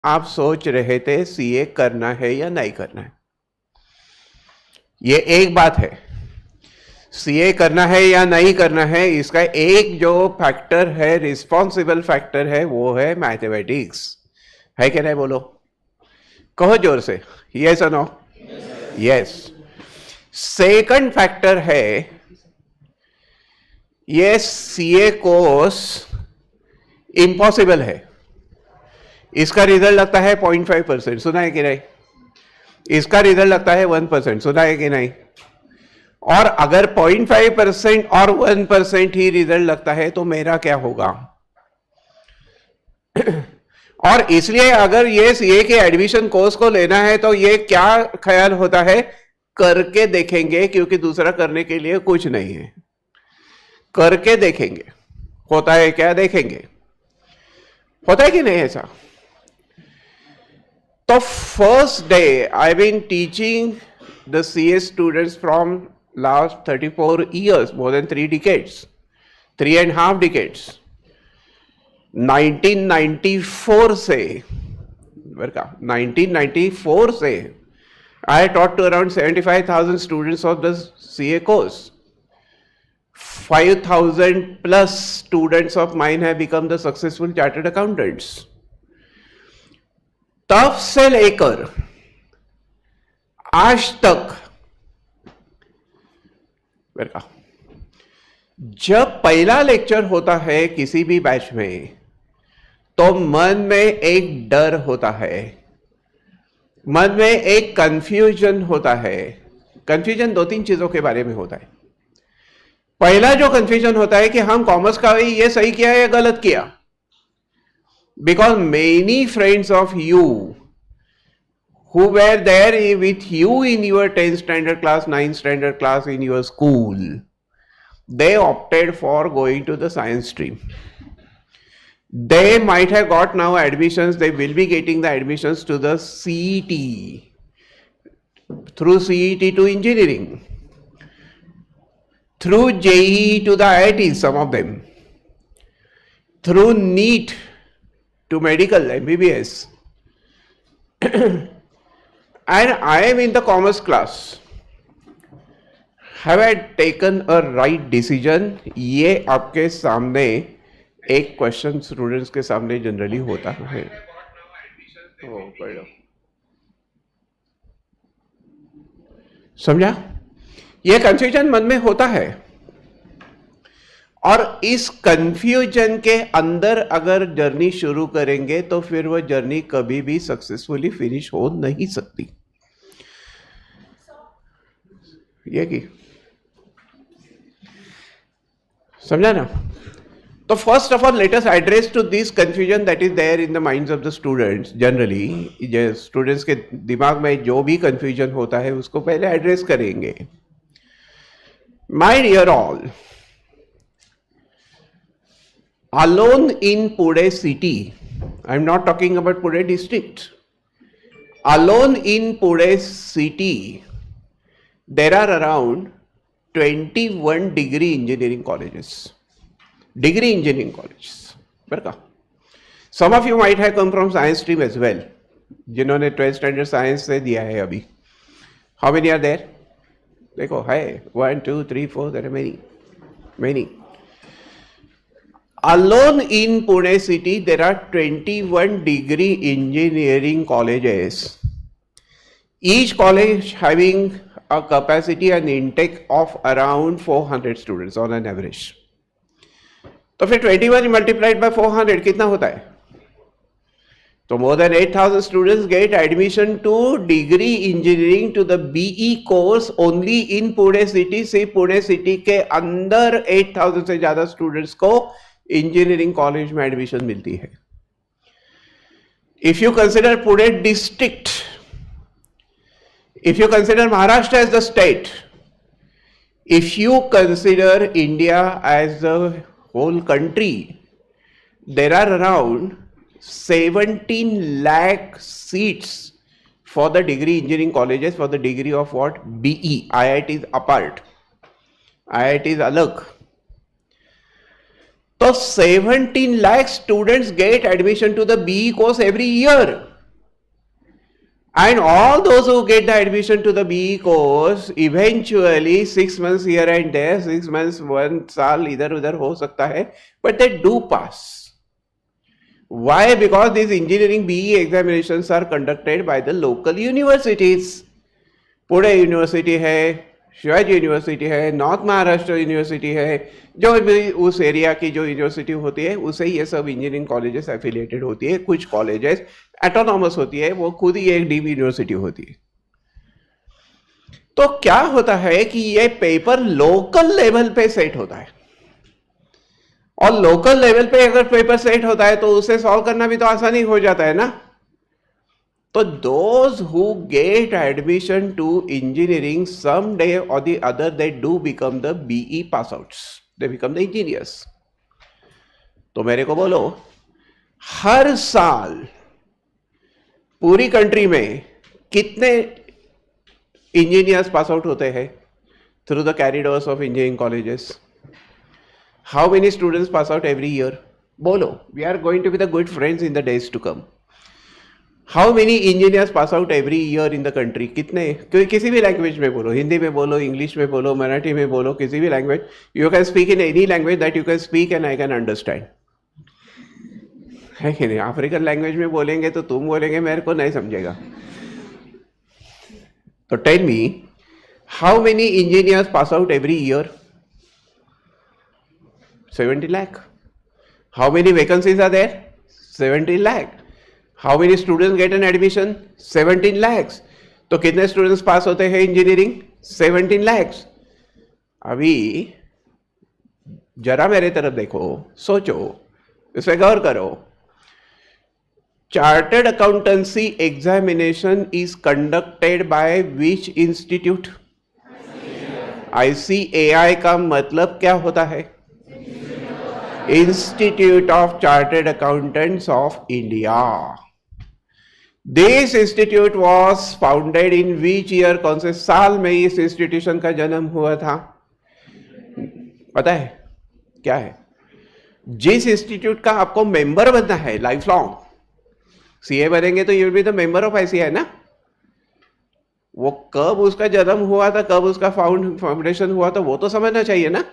आप सोच रहे थे सीए करना है या नहीं करना है। ये एक बात है, सीए करना है या नहीं करना है, इसका एक जो फैक्टर है, रिस्पॉन्सिबल फैक्टर है, वो है मैथमेटिक्स। है क्या नहीं बोलो, कहो जोर से, यस और नो। यस। सेकंड फैक्टर है, ये सीए कोर्स इम्पॉसिबल है। इसका रिजल्ट लगता है 0.5%, सुना है कि नहीं। इसका रिजल्ट लगता है 1%, सुना है कि नहीं। और अगर 0.5% और 1% ही रिजल्ट लगता है तो मेरा क्या होगा। और इसलिए अगर ये सीए के एडमिशन कोर्स को लेना है तो ये क्या ख्याल होता है, करके देखेंगे, क्योंकि दूसरा करने के लिए कुछ नहीं है। करके देखेंगे, होता है क्या देखेंगे, होता है कि नहीं ऐसा। तो first day I been teaching the CA students from last 34 years, more than 3 decades, 3.5 decades, 1994 से 1994 से I taught to around 75,000 students of the CA course. 5,000 plus students of mine have become the successful chartered accountants. तब से लेकर आज तक जब पहला lecture होता है किसी भी बैच में, तो मन में एक डर होता है, मन में एक कंफ्यूजन होता है। कंफ्यूजन 2-3 चीजों के बारे में होता है। पहला जो कंफ्यूजन होता है कि हम कॉमर्स का ये सही किया या गलत किया। Because many friends of you who were there with you in your 10th standard class, 9th standard class in your school, they opted for going to the science stream. They might have got now admissions, they will be getting the admissions to the CET, through CET to engineering, through JEE to the IITs, some of them, through NEET to medical, MBBS. And I am in the commerce class. Have I taken a right decision? ये आपके सामने एक question students के सामने generally होता है। समझा? ये कंफ्यूजन मन में होता है, और इस कंफ्यूजन के अंदर अगर जर्नी शुरू करेंगे तो फिर वो जर्नी कभी भी सक्सेसफुली फिनिश हो नहीं सकती। ये की समझा ना। तो first of all let us address to this confusion that is there in the minds of the students. Generally students के दिमाग में जो भी कंफ्यूजन होता है उसको पहले एड्रेस करेंगे। My dear all, alone in Pune city, I'm not talking about Pune district, alone in Pune city there are around 21 degree engineering colleges. Degree engineering colleges, berka. Some of you might have come from science stream as well, जिन्होंने 12th standard science से दिया है अभी। How many are there? देखो है 1 2 3 4, there are many. Alone in Pune city, there are 21 degree engineering colleges. Each college having a capacity and intake of around 400 students on an average. तो फिर 21 multiplied by 400 कितना होता है? So more than 8,000 students get admission to degree engineering to the BE course only in Pune city. से Pune city के अंदर 8,000 से ज्यादा स्टूडेंट्स को इंजीनियरिंग कॉलेज में एडमिशन मिलती है। If you consider Pune district, if you consider Maharashtra as the state, if you consider India as the whole country, there are around 17 lakh seats for the degree engineering colleges for the degree of what? BE. IIT is apart, IIT is alag. So 17 lakh students get admission to the BE course every year. And all those who get the admission to the BE course, eventually 6 months here and there, 6 months, 1 साल इधर उधर हो सकता है, but they do pass. Why? Because these engineering BE examinations are conducted by the local universities. Pune university है, Shivaji university है, north Maharashtra university है, जो भी उस एरिया की जो यूनिवर्सिटी होती है उसे ये सब इंजीनियरिंग कॉलेजेस एफिलिएटेड होती है. कुछ कॉलेजेस ऑटोनॉमस होती है, वो खुद ही एक डीम यूनिवर्सिटी होती है. तो क्या होता है कि ये पेपर लोकल लेवल पे सेट होता है, और लोकल लेवल पे अगर पेपर सेट होता है तो उसे सॉल्व करना भी तो आसानी हो जाता है ना. तो those who get admission to engineering someday or the other, they do become the BE pass outs, they become the engineers. तो मेरे को बोलो, हर साल पूरी कंट्री में कितने इंजीनियर्स पास आउट होते हैं through the corridors of engineering colleges? How many students pass out every year? बोलो, we are going to be the good friends in the days to come. How many engineers pass out every year in the country? कितने? किसी भी language में बोलो, हिंदी में बोलो, English में बोलो, मराठी में बोलो, किसी भी language. You can speak in any language that you can speak and I can understand, है कि नहीं? अफ्रीकन लैंग्वेज में बोलेंगे तो तुम बोलेंगे, मेरे को नहीं समझेगा. तो tell me, how many engineers pass out every year? 70 lakh. How many vacancies are there? 70 lakh. How many students get an admission? 17 lakhs. तो कितने स्टूडेंट्स पास होते हैं इंजीनियरिंग? 17 lakhs. अभी जरा मेरे तरफ देखो, सोचो, इस पे गौर करो. Chartered accountancy examination is conducted by which institute? ICAI का मतलब क्या होता है? Institute of chartered accountants of India. This institute was founded in which year? कौन से साल में इस इंस्टीट्यूशन का जन्म हुआ था? पता है क्या है? जिस इंस्टीट्यूट का आपको मेंबर बनना है लाइफ लॉन्ग, सीए बनेंगे तो you will be the member of ICAI ना. वो कब उसका जन्म हुआ था, कब उसका फाउंडेशन हुआ था, वो तो समझना चाहिए ना,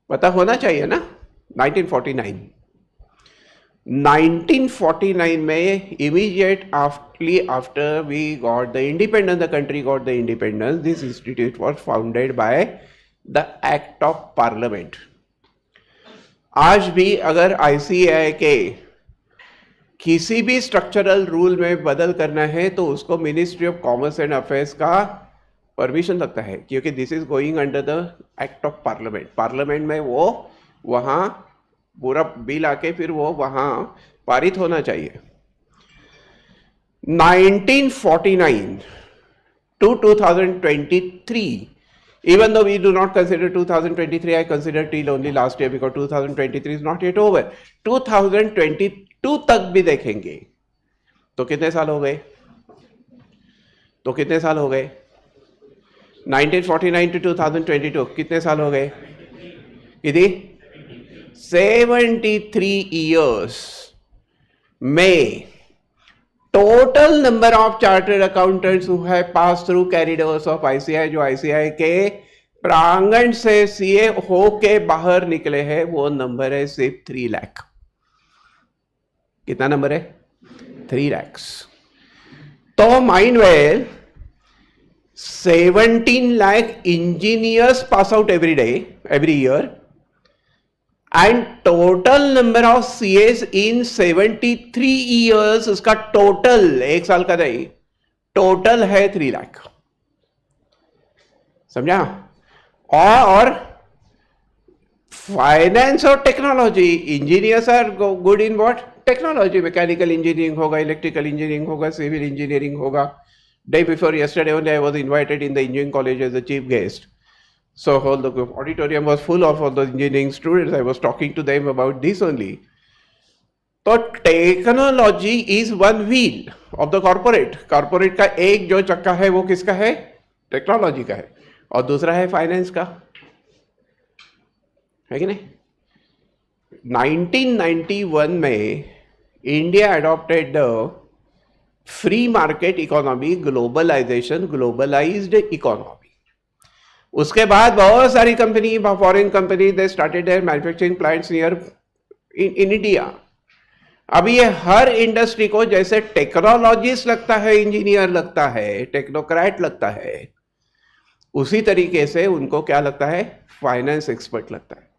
पता होना चाहिए ना. 1949. 1949 में immediate after we got the independence, the country got the independence, this institute was founded by the Act of Parliament. आज भी अगर ICAI के किसी भी स्ट्रक्चरल रूल में बदल करना है तो उसको ministry of commerce and affairs का परमिशन लगता है, क्योंकि this is going under the act of parliament. Parliament में वो वहाँ पूरा बिल आके फिर वो वहाँ पारित होना चाहिए. 1949 to 2023, even though we do not consider 2023, I consider till only last year because 2023 is not yet over. 2022 तक भी देखेंगे तो कितने साल हो गए? 1949 to 2022 कितने साल हो गए? कितनी? 73 years में total number of chartered accountants who have passed through corridors of ICAI, जो ICAI के प्रांगण से सीए हो के बाहर निकले हैं, वो नंबर है सिर्फ 3 लाख. कितना नंबर है? 3 lakhs. तो mind well 17 lakh engineers pass out every year, and total number of CAs in 73 years, उसका टोटल एक साल का नहीं, टोटल है 3 लाख. समझा? और फाइनेंस और technology, engineers are good in what? Technology. Mechanical engineering होगा, इलेक्ट्रिकल इंजीनियरिंग होगा, सिविल इंजीनियरिंग होगा. Day before yesterday only I was invited in the engineering college as a chief guest. So all the auditorium was full of all the engineering students. I was talking to them about this only. So technology is one wheel of the corporate. Corporate का एक जो चक्का है वो किसका है? Technology का है, और दूसरा है फाइनेंस का, है कि नहीं? 1991 में India adopted the free market economy, globalisation, globalised economy. उसके बाद बहुत सारी company, foreign company, they started their manufacturing plants near in India. अभी ये हर इंडस्ट्री को जैसे टेक्नोलॉजिस्ट लगता है, इंजीनियर लगता है, टेक्नोक्रेट लगता है, उसी तरीके से उनको क्या लगता है, फाइनेंस एक्सपर्ट लगता है।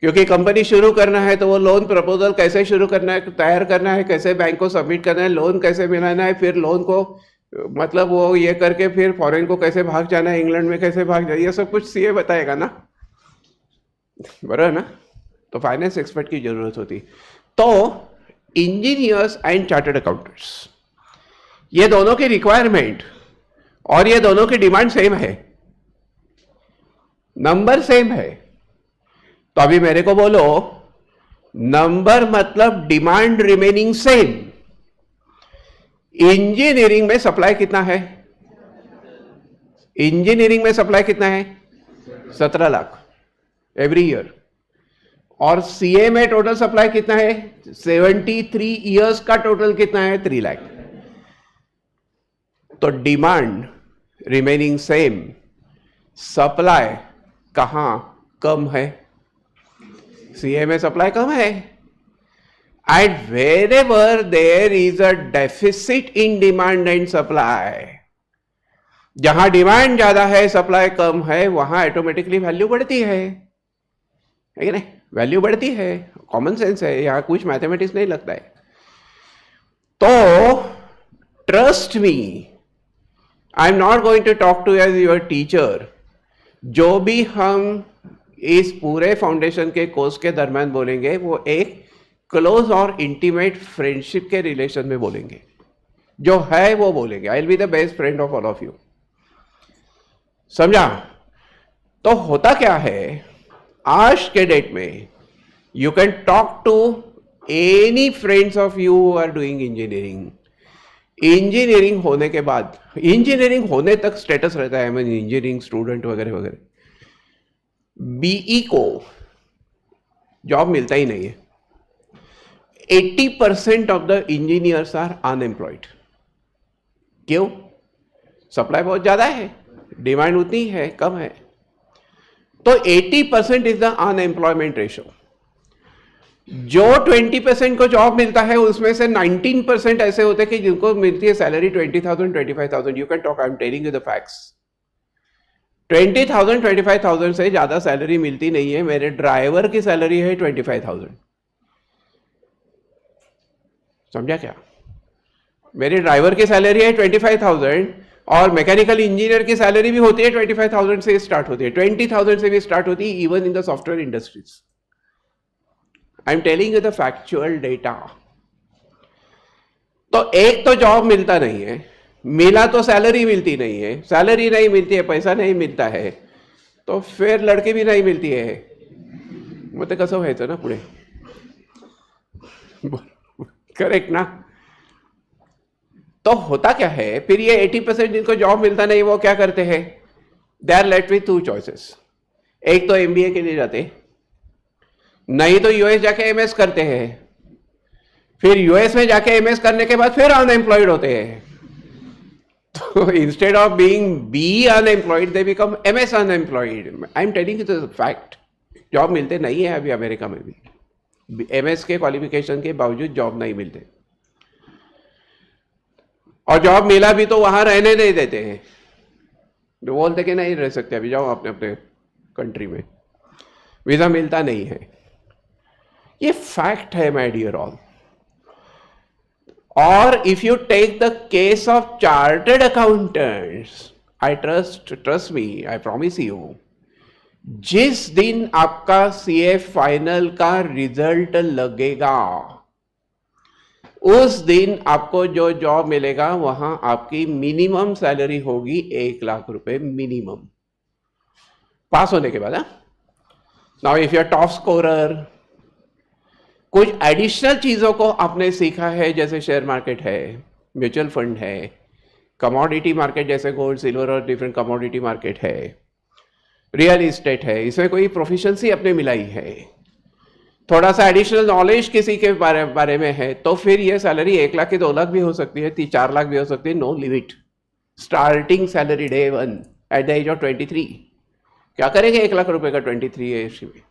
क्योंकि कंपनी शुरू करना है तो वो लोन प्रपोजल कैसे शुरू करना है, तैयार करना है, कैसे बैंक को सबमिट करना है, लोन कैसे मिलाना है, फिर लोन को मतलब वो ये करके फिर फॉरेन को कैसे भाग जाना है, इंग्लैंड में कैसे भाग जाना है, ये सब कुछ सीए बताएगा ना, बराबर ना। तो फाइनेंस एक्सपर्ट की जरूरत होती। तो इंजीनियर्स एंड चार्टर्ड अकाउंटेंट्स, ये दोनों की रिक्वायरमेंट और ये दोनों की डिमांड सेम है, नंबर सेम है। तो अभी मेरे को बोलो, नंबर मतलब डिमांड रिमेनिंग सेम। इंजीनियरिंग में सप्लाई कितना है? इंजीनियरिंग में सप्लाई कितना है? 17 लाख एवरी ईयर। और सीए में टोटल सप्लाई कितना है? 73 इयर्स का टोटल कितना है? 3 लाख। तो डिमांड रिमेनिंग सेम, सप्लाई कहां कम है? सीए में सप्लाई कम है। And wherever there is a deficit in demand and supply, जहां डिमांड ज्यादा है, सप्लाई कम है, वहां ऑटोमेटिकली वैल्यू बढ़ती है कि नहीं? वैल्यू बढ़ती है, कॉमन सेंस है, यहां कुछ मैथमेटिक्स नहीं लगता है। तो trust me, I am not going to talk to as your teacher. जो भी हम इस पूरे फाउंडेशन के कोर्स के दरम्यान बोलेंगे वो एक क्लोज और इंटीमेट फ्रेंडशिप के रिलेशन में बोलेंगे, जो है वो बोलेंगे। I will be the best friend of all of you, समझा? तो होता क्या है, आज के डेट में you can talk to any friends of you who are doing engineering. Engineering होने के बाद, इंजीनियरिंग होने तक स्टेटस रहता है, मैं इंजीनियरिंग स्टूडेंट वगैरह वगैरह। बीई को जॉब मिलता ही नहीं है। 80% of the engineers are unemployed. क्यों? सप्लाई बहुत ज्यादा है, डिमांड उतनी है कम है। तो 80% इज द अनएम्प्लॉयमेंट रेशो। जो 20% को जॉब मिलता है उसमें से 19% ऐसे होते हैं कि जिनको मिलती है salary 20,000 25,000। You can talk, I am telling you the facts. 20,000 25,000 से ज्यादा सैलरी मिलती नहीं है। मेरे ड्राइवर की सैलरी है 25,000, समझा क्या? मेरे ड्राइवर की सैलरी है 25,000 और मैकेनिकल इंजीनियर की सैलरी भी होती है 25,000 से स्टार्ट होती है, 20,000 से भी स्टार्ट होती है, even in the software industries. I am telling you the factual data. तो एक तो जॉब मिलता नहीं है, मिला तो सैलरी मिलती नहीं है, सैलरी नहीं मिलती है, पैसा नहीं मिलता है, तो फिर लड़की भी नहीं मिलती है। मग ते कसं व्हायचं ना पुढे, करेक्ट ना? तो होता क्या है फिर, ये 80% जिनको जॉब मिलता नहीं वो क्या करते हैं? They are left with 2 choices. एक तो एमबीए के लिए जाते, नहीं तो यूएस जाके एमएस करते हैं, फिर यूएस में जाके एमएस करने के बाद फिर अनएम्प्लॉयड होते हैं। तो instead of being be unemployed they become MS unemployed. I am telling you the fact. Job मिलते नहीं है अभी अमेरिका में भी, एमएस के क्वालिफिकेशन के बावजूद जॉब नहीं मिलते, और जॉब मिला भी तो वहां रहने नहीं देते हैं, जो बोलते कि नहीं रह सकते, अभी जाओ अपने अपने कंट्री में, वीजा मिलता नहीं है। ये फैक्ट है माय डियर ऑल। और if you take the case of chartered accountants, I trust me, I promise you, जिस दिन आपका सीए फाइनल का रिजल्ट लगेगा उस दिन आपको जो जॉब मिलेगा वहां आपकी मिनिमम सैलरी होगी 1 लाख रुपए मिनिमम, पास होने के बाद। Now if you are top scorer, कुछ एडिशनल चीजों को आपने सीखा है, जैसे शेयर मार्केट है, म्यूचुअल फंड है, कमोडिटी मार्केट जैसे गोल्ड सिल्वर और डिफरेंट कमोडिटी मार्केट है, रियल इस्टेट है, इसमें कोई प्रोफिशिएंसी अपने मिलाई है, थोड़ा सा एडिशनल नॉलेज किसी के बारे में है तो फिर ये सैलरी 1 लाख की 2 लाख भी हो सकती है, 4 लाख भी हो सकती है, no limit. Starting salary day 1 at the age of 23। क्या करेंगे 1 लाख रुपए का 23 एज में?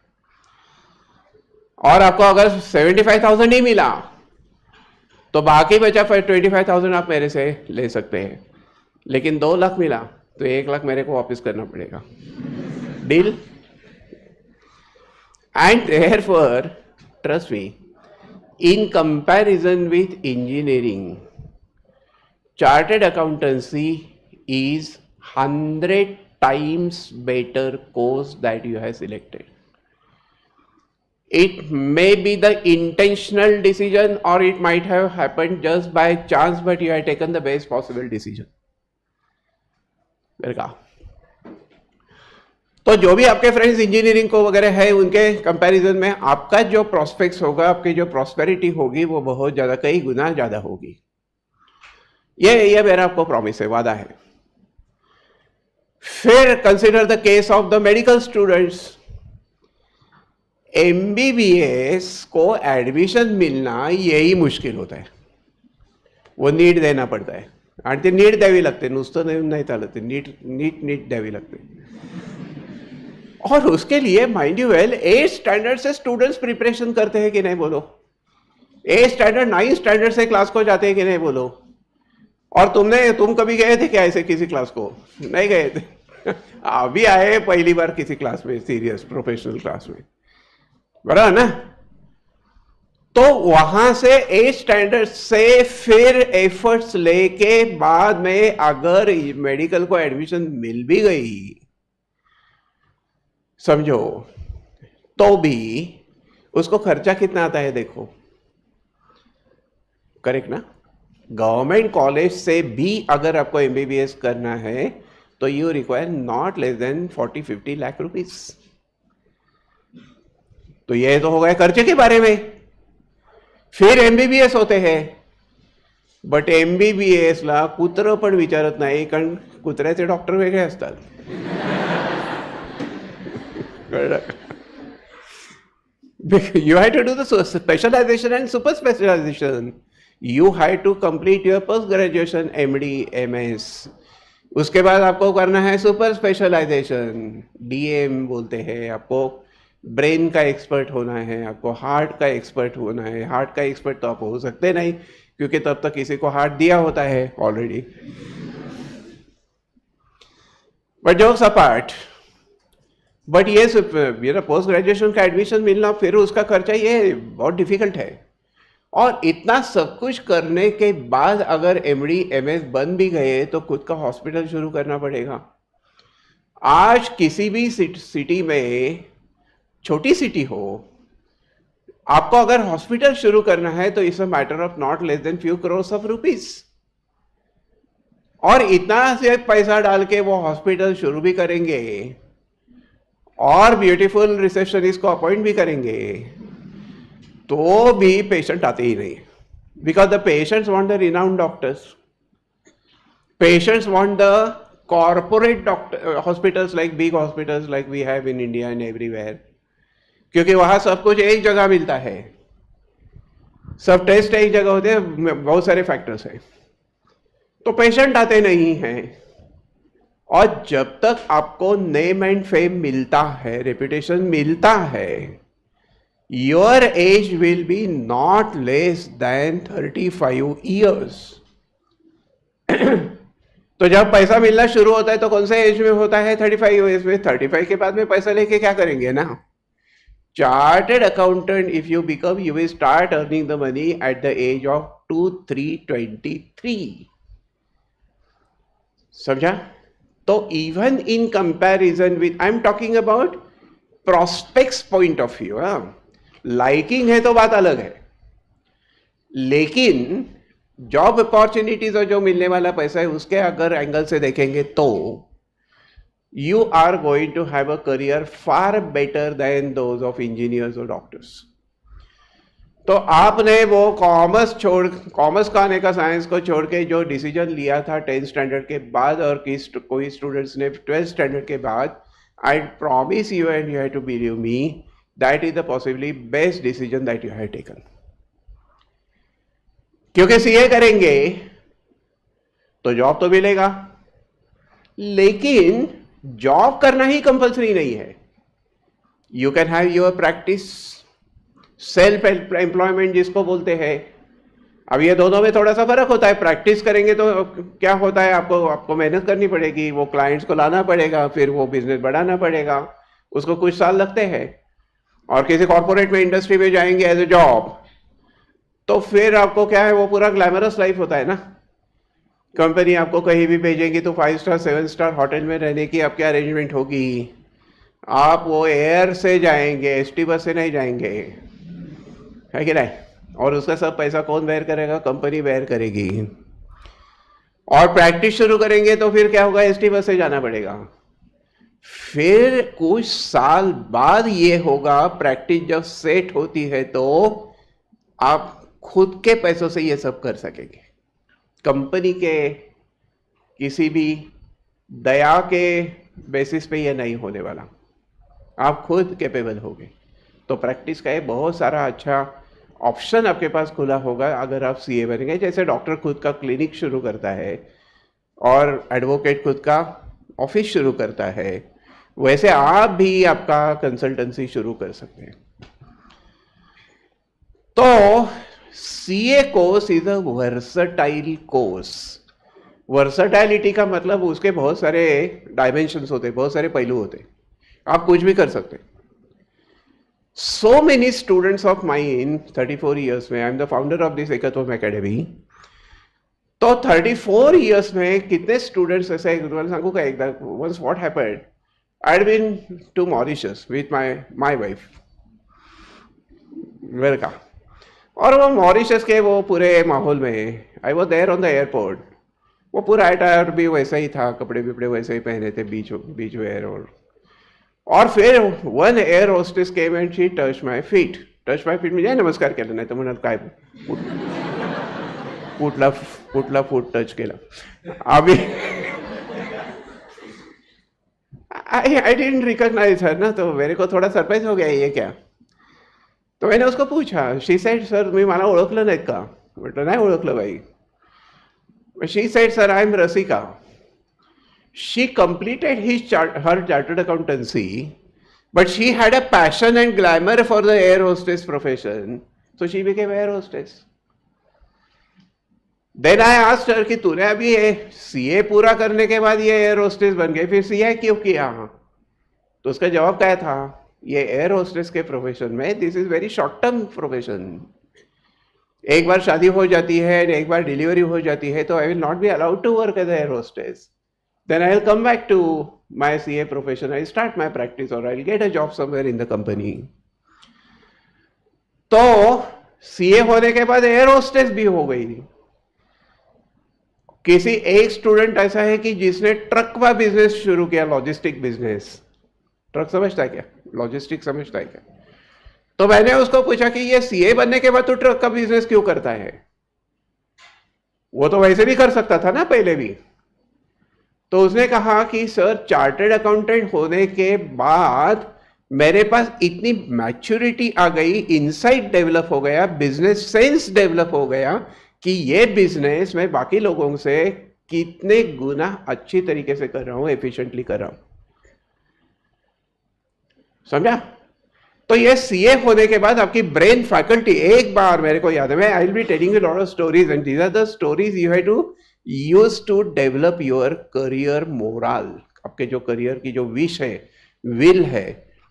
और आपको अगर 75,000 ही मिला तो बाकी बचा 25,000 आप मेरे से ले सकते हैं, लेकिन 2 लाख मिला तो 1 लाख मेरे को वापस करना पड़ेगा। Deal? And therefore, trust me, in comparison with engineering, chartered accountancy is 100 times better course that you have selected. It may be the intentional decision or it might have happened just by chance, but you have taken the best possible decision. Welcome. तो जो भी आपके friends engineering को वगैरह है उनके comparison में आपका जो प्रोस्पेक्ट्स होगा, आपकी जो प्रॉस्पेरिटी होगी वो बहुत ज्यादा, कई गुना ज्यादा होगी। ये मेरा आपको प्रॉमिस है, वादा है। फिर consider the case of the medical students. MBBS को एडमिशन मिलना यही मुश्किल होता है, वो नीट देना पड़ता है आणि ते नीट द्यावी लागते, नुसतं नाही चालत, नीट द्यावी लागते। और उसके लिए माइंड यू वेल 8 स्टैंडर्ड से स्टूडेंट्स प्रिपरेशन करते हैं कि नहीं बोलो? 8 स्टैंडर्ड 9 स्टैंडर्ड से क्लास को जाते हैं कि नहीं बोलो? और तुम कभी गए थे क्या ऐसे किसी क्लास को? नहीं गए थे। अभी आए पहली बार किसी क्लास में, सीरियस प्रोफेशनल क्लास में, बराबर ना? तो वहां से 8 स्टैंडर्ड से फिर एफर्ट्स लेके बाद में अगर मेडिकल को एडमिशन मिल भी गई, समझो, तो भी उसको खर्चा कितना आता है देखो। करेक्ट ना? गवर्नमेंट कॉलेज से भी अगर आपको एमबीबीएस करना है तो you require not less than 40-50 lakh rupees. तो ये तो हो गया खर्चे के बारे में। फिर एमबीबीएस होते हैं, बट एमबीबीएस ला कुत्र पण विचारत नाही, कारण कुत्र्याचे डॉक्टर वेगळे असतात। You had to do the specialization and super specialization. You had to complete your post graduation MD MS. उसके बाद आपको करना है सुपर स्पेशलाइजेशन, डीएम बोलते हैं। आपको ब्रेन का एक्सपर्ट होना है, आपको हार्ट का एक्सपर्ट होना है। हार्ट का एक्सपर्ट तो आप हो सकते नहीं, क्योंकि तब तक किसी को हार्ट दिया होता है already. But jokes apart, but ये पोस्ट ग्रेजुएशन का एडमिशन मिलना, फिर उसका खर्चा, ये बहुत डिफिकल्ट है। और इतना सब कुछ करने के बाद अगर एमडी एमएस बन भी गए तो खुद का हॉस्पिटल शुरू करना पड़ेगा। आज किसी भी सिटी में, छोटी सिटी हो, आपको अगर हॉस्पिटल शुरू करना है तो it's a matter of not less than few crore of rupees. और इतना से पैसा डाल के वो हॉस्पिटल शुरू भी करेंगे और ब्यूटीफुल रिसेप्शनिस्ट को अपॉइंट भी करेंगे, तो भी पेशेंट आते ही नहीं, because the patients want the renowned doctors, patients want the corporate doctor hospitals, like big hospitals like we have in India and everywhere, क्योंकि वहां सब कुछ एक जगह मिलता है, सब टेस्ट एक जगह होते हैं, बहुत सारे फैक्टर्स हैं, तो पेशेंट आते नहीं हैं। और जब तक आपको नेम एंड फेम मिलता है, रेपुटेशन मिलता है, your age will be not less than 35 years. तो जब पैसा मिलना शुरू होता है तो कौन से एज में होता है? 35 एज में। 35 के बाद में पैसा लेके क्या करेंगे ना? Chartered accountant, if you become, you will start earning the money at the age of 23 समझा? तो even in comparison with, I am talking about prospects point of view. Liking है तो बात अलग है, लेकिन जॉब अपॉर्चुनिटीज और जो मिलने वाला पैसा है उसके अगर एंगल से देखेंगे तो you are going to have a career far better than those of engineers और डॉक्टर्स। तो आपने वो कॉमर्स का आने का, साइंस को छोड़ के जो डिसीजन लिया था 10th स्टैंडर्ड के बाद, और कोई स्टूडेंट्स ने 12th स्टैंडर्ड के बाद, I promise you and you have to believe me, that is the possibly best decision that you have taken. क्योंकि सीए करेंगे तो जॉब तो मिलेगा, लेकिन जॉब करना ही कंपल्सरी नहीं है। You can have your practice, self employment जिसको बोलते हैं। अब ये दोनों में थोड़ा सा फर्क होता है। प्रैक्टिस करेंगे तो क्या होता है, आपको मेहनत करनी पड़ेगी, वो क्लाइंट्स को लाना पड़ेगा, फिर वो बिजनेस बढ़ाना पड़ेगा, उसको कुछ साल लगते हैं। और किसी कॉर्पोरेट में, इंडस्ट्री में जाएंगे एज ए जॉब, तो फिर आपको क्या है, वो पूरा ग्लैमरस लाइफ होता है ना। कंपनी आपको कहीं भी भेजेगी तो 5 स्टार 7 स्टार होटल में रहने की आपकी अरेंजमेंट होगी। आप वो एयर से जाएंगे, एसटी बस से नहीं जाएंगे, है कि नहीं? और उसका सब पैसा कौन बेयर करेगा? कंपनी बेयर करेगी। और प्रैक्टिस शुरू करेंगे तो फिर क्या होगा, एसटी बस से जाना पड़ेगा। फिर कुछ साल बाद ये होगा, प्रैक्टिस जब सेट होती है तो आप खुद के पैसों से ये सब कर सकेंगे। कंपनी के किसी भी दया के बेसिस पे ये नहीं होने वाला, आप खुद कैपेबल होंगे। तो प्रैक्टिस का एक बहुत सारा अच्छा ऑप्शन आपके पास खुला होगा अगर आप सीए बनेंगे। जैसे डॉक्टर खुद का क्लिनिक शुरू करता है और एडवोकेट खुद का ऑफिस शुरू करता है, वैसे आप भी आपका कंसल्टेंसी शुरू कर सकते हैं। तो CA course is a versatile course. Versatility का मतलब उसके बहुत सारे डायमेंशंस होते हैं, बहुत सारे पहलू होते हैं, आप कुछ भी कर सकते हैं। So many students of mine, 34 years में, I am the founder of this Hackathon Academy. तो 34 years में कितने students ऐसे सांगू का एकदा, once what happened, I had been to Mauritius with my wife, वेलका। और वो मॉरिशस के वो पूरे माहौल में, I was there on the airport, वो पूरा अटायर भी वैसा ही था, कपड़े विपड़े वैसे ही पहने थे, बीच वेयर। और फिर one air hostess came and she touch my feet म्हणजे नमस्कार केला, नाही तर म्हणाल काय कुठला फूट टच केला अभी। आई डिडंट रिकॉग्नाइज हर ना, तो मेरे को थोड़ा सरप्राइज हो गया ये क्या। तो मैंने उसको पूछा, शी सेड सर मी मला ओळखलं नाहीत का? म्हटलं नाही ओळखलं by. She said sir I am Rasika. She completed her chartered accountancy, but she had a passion and glamour for the air hostess profession, so she became air hostess. Then I asked her कि तूने अभी ये CA पूरा करने के बाद ये air hostess बन गई, फिर सीए क्यों किया? तो उसका जवाब क्या था, ये एयर होस्टेस के प्रोफेशन में this is very short term profession. एक बार शादी हो जाती है, एक बार डिलीवरी हो जाती है, तो I will not be allowed to work as air hostess. Then I'll come back to my CA profession, I'll start my practice or I'll get a job somewhere in the company. तो CA होने के बाद air hostess भी हो गई। किसी एक student ऐसा है कि जिसने ट्रक का बिजनेस शुरू किया, लॉजिस्टिक बिजनेस। ट्रक समझता है क्या? लॉजिस्टिक समझता है क्या? तो मैंने उसको पूछा कि ये सीए बनने के बाद तो ट्रक का बिजनेस क्यों करता है? वो तो वैसे भी कर सकता था ना पहले भी। तो उसने कहा कि सर चार्टर्ड अकाउंटेंट होने के बाद मेरे पास इतनी मैच्योरिटी आ गई, इनसाइट डेवलप हो गया, बिजनेस सेंस डेवलप हो गया कि ये बिजनेस मैं बाकी लोगों से कितने गुना अच्छी तरीके से कर रहा हूं, एफिशिएंटली कर रहा हूं। समझा? तो ये सीए होने के बाद आपकी ब्रेन फैकल्टी, एक बार मेरे को याद है, मैं I will be telling you lot of stories and these are the stories you have to use to develop your career moral. आपके जो करियर की जो विश है, विल है,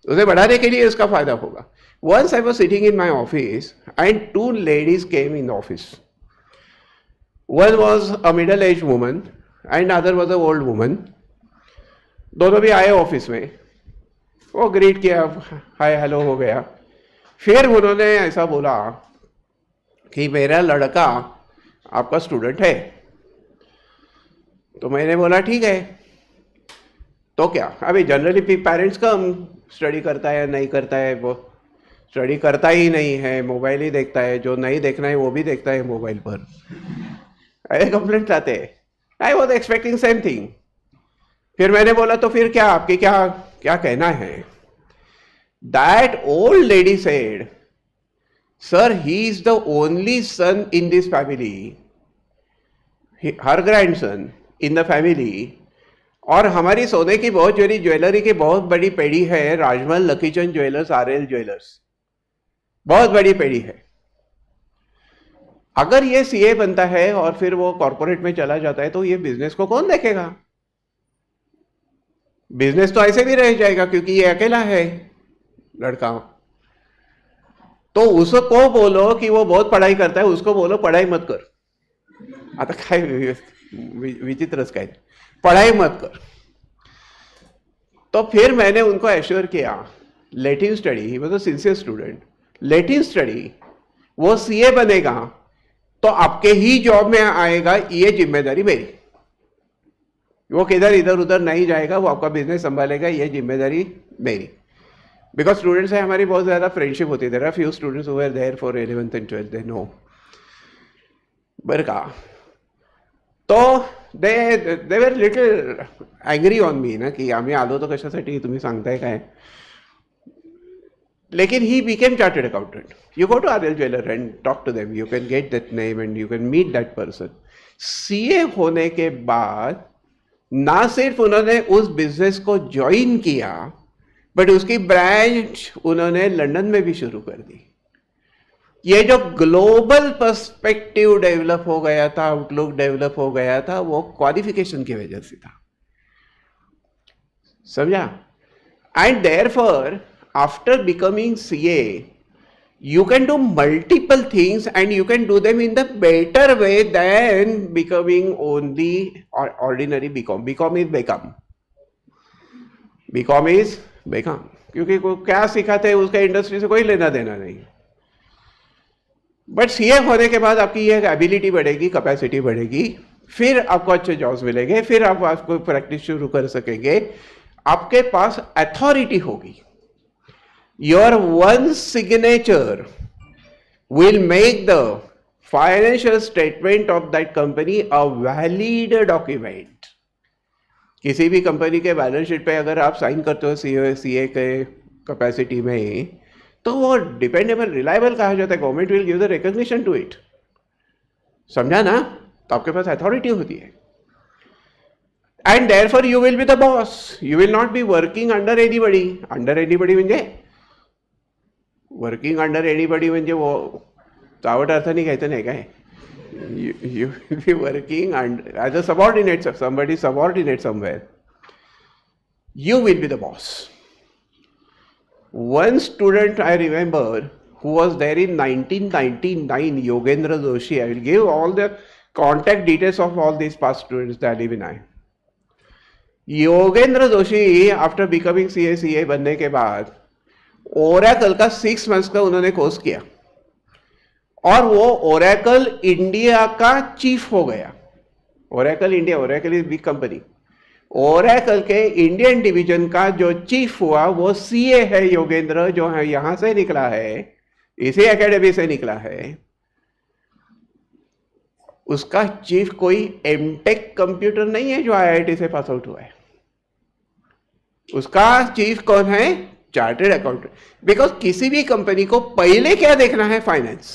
उसे बढ़ाने के लिए इसका फायदा होगा। Once I was sitting in my office and two ladies came in office. One was a middle age woman and other was a old woman. दोनों भी आए ऑफिस में, वो ग्रीट किया, हाय हेलो हो गया। फिर उन्होंने ऐसा बोला कि मेरा लड़का आपका स्टूडेंट है। तो मैंने बोला ठीक है, तो क्या अभी जनरली पेरेंट्स कम स्टडी करता है, नहीं करता है, वो स्टडी करता ही नहीं है, मोबाइल ही देखता है, जो नहीं देखना है वो भी देखता है मोबाइल पर। ऐसे कंप्लेंट आते हैं। I was expecting same thing. फिर मैंने बोला तो फिर क्या आपके क्या कहना है? That old lady said, sir, he is the only son in this family, her grandson in the family, और हमारी सोने की बहुत ज्वेलरी की बहुत बड़ी पेड़ी है, राजमहल लकीचंद ज्वेलर्स, आरएल ज्वेलर्स, बहुत बड़ी पेड़ी है। अगर ये सीए बनता है और फिर वो कॉर्पोरेट में चला जाता है तो ये बिजनेस को कौन देखेगा? बिजनेस तो ऐसे भी रह जाएगा क्योंकि ये अकेला है लड़का। तो उसको बोलो कि वो बहुत पढ़ाई करता है, उसको बोलो पढ़ाई मत कर। आता काय विचित्रच काय, पढ़ाई मत कर। तो फिर मैंने उनको एश्योर किया, let him study, he was a sincere student, let him study, वो सीए बनेगा तो आपके ही जॉब में आएगा, ये जिम्मेदारी मेरी। वो किधर इधर उधर नहीं जाएगा, वो आपका बिजनेस संभालेगा, ये जिम्मेदारी मेरी। बिकॉज स्टूडेंट्स से हमारी बहुत ज़्यादा फ्रेंडशिप होती है। There are few students who were there for 11th and 12th, they know. बरं का, तो they were little angry on me ना, की आम्ही आलो तो कशासाठी, तुम्ही सांगताय काय। लेकिन he became chartered accountant. You go to RL jeweller and talk to them, you can get that name and you can meet that person. CA होने के बाद ना सिर्फ उन्होंने उस बिजनेस को ज्वाइन किया, बट उसकी ब्रांच उन्होंने लंदन में भी शुरू कर दी। ये जो ग्लोबल पर्सपेक्टिव डेवलप हो गया था, आउटलुक डेवलप हो गया था, वो क्वालिफिकेशन की वजह से था, समझा। And therefore after becoming CA you can do multiple things and you can do them in the better way than becoming only ordinary BCom. BCom is become. BCom is become. क्योंकि क्या सिखाते हैं उसका इंडस्ट्री से कोई लेना देना नहीं। बट सीए होने के बाद आपकी ये एबिलिटी बढ़ेगी, कैपेसिटी बढ़ेगी, फिर आपको अच्छे जॉब्स मिलेंगे, फिर आप आपको प्रैक्टिस शुरू कर सकेंगे, आपके पास अथॉरिटी होगी। Your one signature will make the financial statement of that company a valid document. किसी भी कंपनी के बैलेंस शीट पे अगर आप साइन करते हो सीए के कैपेसिटी में, तो वो डिपेंडेबल, रिलायबल कहा जाता है। Government will give the recognition to it, समझा ना। तो आपके पास अथॉरिटी होती है। And therefore you will be the boss, you will not be working under anybody. Under anybody म्हणजे वर्किंग अंडर एनीबडी म्हणजे वो चावट अर्थाने घ्यायचं नाही काय। You will be working as a subordinate, somebody subordinate somewhere, you will be the boss. One student I remember who was there in 1999, Yogendra Joshi. I will give all the contact details of all these past students that live in I. Yogendra Joshi after becoming CA बनने के बाद Oracle का 6 months का उन्होंने course किया और वो Oracle India का चीफ हो गया। Oracle India, Oracle is big company, Oracle के इंडियन डिवीजन का जो चीफ हुआ वो सीए है योगेंद्र, जो है यहां से निकला है, इसी एकेडमी से निकला है। उसका चीफ कोई एमटेक कंप्यूटर नहीं है जो आईआईटी से पास आउट हुआ है, उसका चीफ कौन है? Chartered accountant. बिकॉज किसी भी कंपनी को पहले क्या देखना है? फाइनेंस।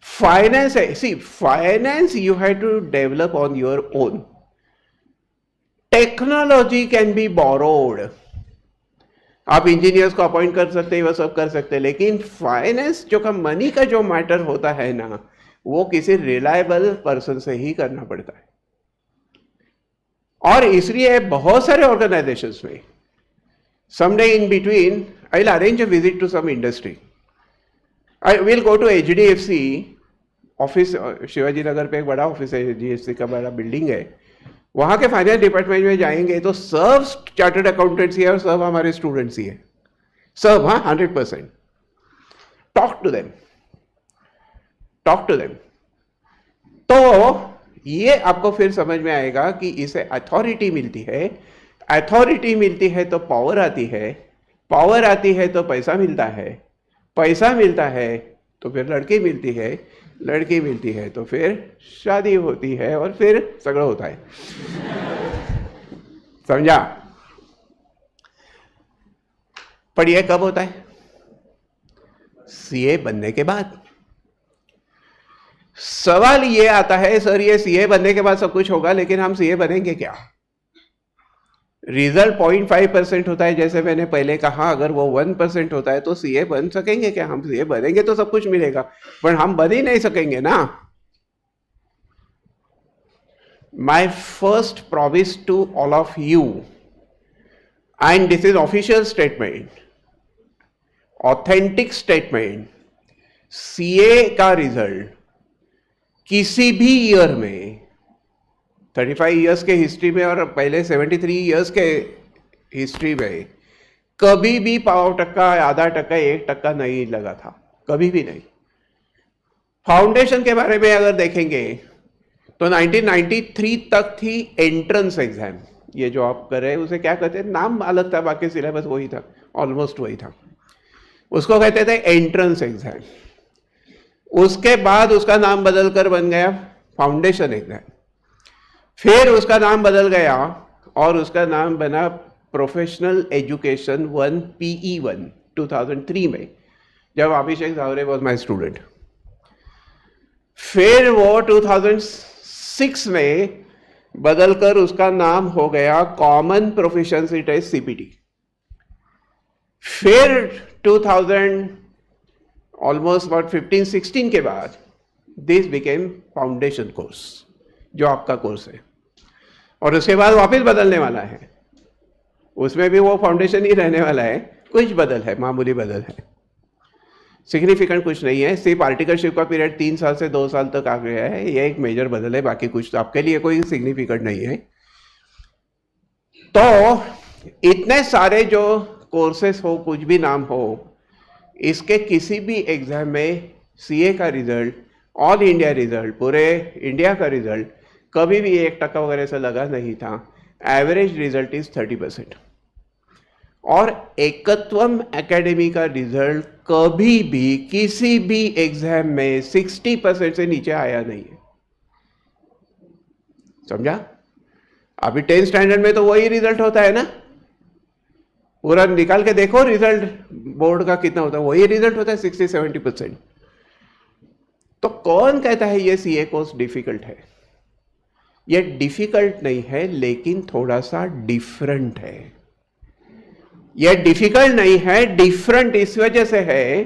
फाइनेंस है, see finance you have to develop on your own. Technology can be borrowed, आप इंजीनियर्स को अपॉइंट कर सकते हैं, वो सब कर सकते हैं, लेकिन फाइनेंस जो का मनी का जो मैटर होता है ना, वो किसी रिलायबल पर्सन से ही करना पड़ता है। और इसलिए बहुत सारे ऑर्गेनाइजेशंस में someday in between I'll arrange a visit to some industry. I will go to HDFC office, Shivaji Nagar पे एक बड़ा ऑफिस है, HDFC का बड़ा बिल्डिंग है, वहां के फाइनेंस डिपार्टमेंट में जाएंगे तो सब चार्टर्ड अकाउंटेंट्स ही है और सब हमारे स्टूडेंट्स ही है, सब। हाँ, 100%। Talk to them, talk to them. तो ये आपको फिर समझ में आएगा कि इसे अथॉरिटी मिलती है, अथॉरिटी मिलती है तो पावर आती है, पावर आती है तो पैसा मिलता है, पैसा मिलता है तो फिर लड़की मिलती है, लड़की मिलती है तो फिर शादी होती है और फिर सगळं होता है। समझा? पर यह कब होता है? सीए बनने के बाद। सवाल ये आता है, सर ये सीए बनने के बाद सब कुछ होगा, लेकिन हम सीए बनेंगे क्या? रिजल्ट 0.5% होता है, जैसे मैंने पहले कहा, अगर वो 1% होता है तो सीए बन सकेंगे क्या? हम सीए बनेंगे तो सब कुछ मिलेगा, पर हम बन ही नहीं सकेंगे ना। My first promise to all of you, and this is official statement, authentic statement, CA का रिजल्ट किसी भी ईयर में 35 इयर्स के हिस्ट्री में और पहले 73 इयर्स के हिस्ट्री में कभी भी 0.5%, आधा टक्का, 1% नहीं लगा था, कभी भी नहीं। फाउंडेशन के बारे में अगर देखेंगे तो 1993 तक थी एंट्रेंस एग्जाम। ये जो आप कर रहे हैं उसे क्या कहते हैं? नाम अलग था, बाकी सिलेबस वही था, ऑलमोस्ट वही था। उसको कहते थे एंट्रेंस एग्जाम। उसके बाद उसका नाम बदलकर बन गया फाउंडेशन एग्जाम। फिर उसका नाम बदल गया और उसका नाम बना प्रोफेशनल एजुकेशन 1 PE1 2003 में, जब अभिषेक झावरे वॉज माई स्टूडेंट। फिर वो 2006 में बदलकर उसका नाम हो गया कॉमन प्रोफिशिएंसी टेस्ट CPT। फिर 2000 ऑलमोस्ट अबाउट 15-16 के बाद दिस बिकेम फाउंडेशन कोर्स, जो आपका कोर्स है, और उसके बाद वापस बदलने वाला है। उसमें भी वो फाउंडेशन ही रहने वाला है, कुछ बदल है, मामूली बदल है, सिग्निफिकेंट कुछ नहीं है। सिर्फ आर्टिकलशिप का पीरियड 3 साल से 2 साल तक आ गया है, ये एक मेजर बदल है, बाकी कुछ तो आपके लिए कोई सिग्निफिकेंट नहीं है। तो इतने सारे जो कोर्सेस हो, कुछ भी नाम हो, इसके किसी भी एग्जाम में सीए का रिजल्ट, ऑल इंडिया रिजल्ट, पूरे इंडिया का रिजल्ट कभी भी 1% वगैरह से लगा नहीं था। Average result is 30%। और एकत्वम एकेडमी का रिजल्ट कभी भी किसी भी एग्जाम में 60% से नीचे आया नहीं है। समझा? अभी 10th स्टैंडर्ड में तो वही रिजल्ट होता है ना, पूरा निकाल के देखो रिजल्ट बोर्ड का कितना होता है, वही रिजल्ट होता है 60-70%। तो कौन कहता है ये सीए कोर्स डिफिकल्ट है? ये डिफिकल्ट नहीं है, लेकिन थोड़ा सा डिफरेंट है। ये डिफिकल्ट नहीं है, डिफरेंट इस वजह से है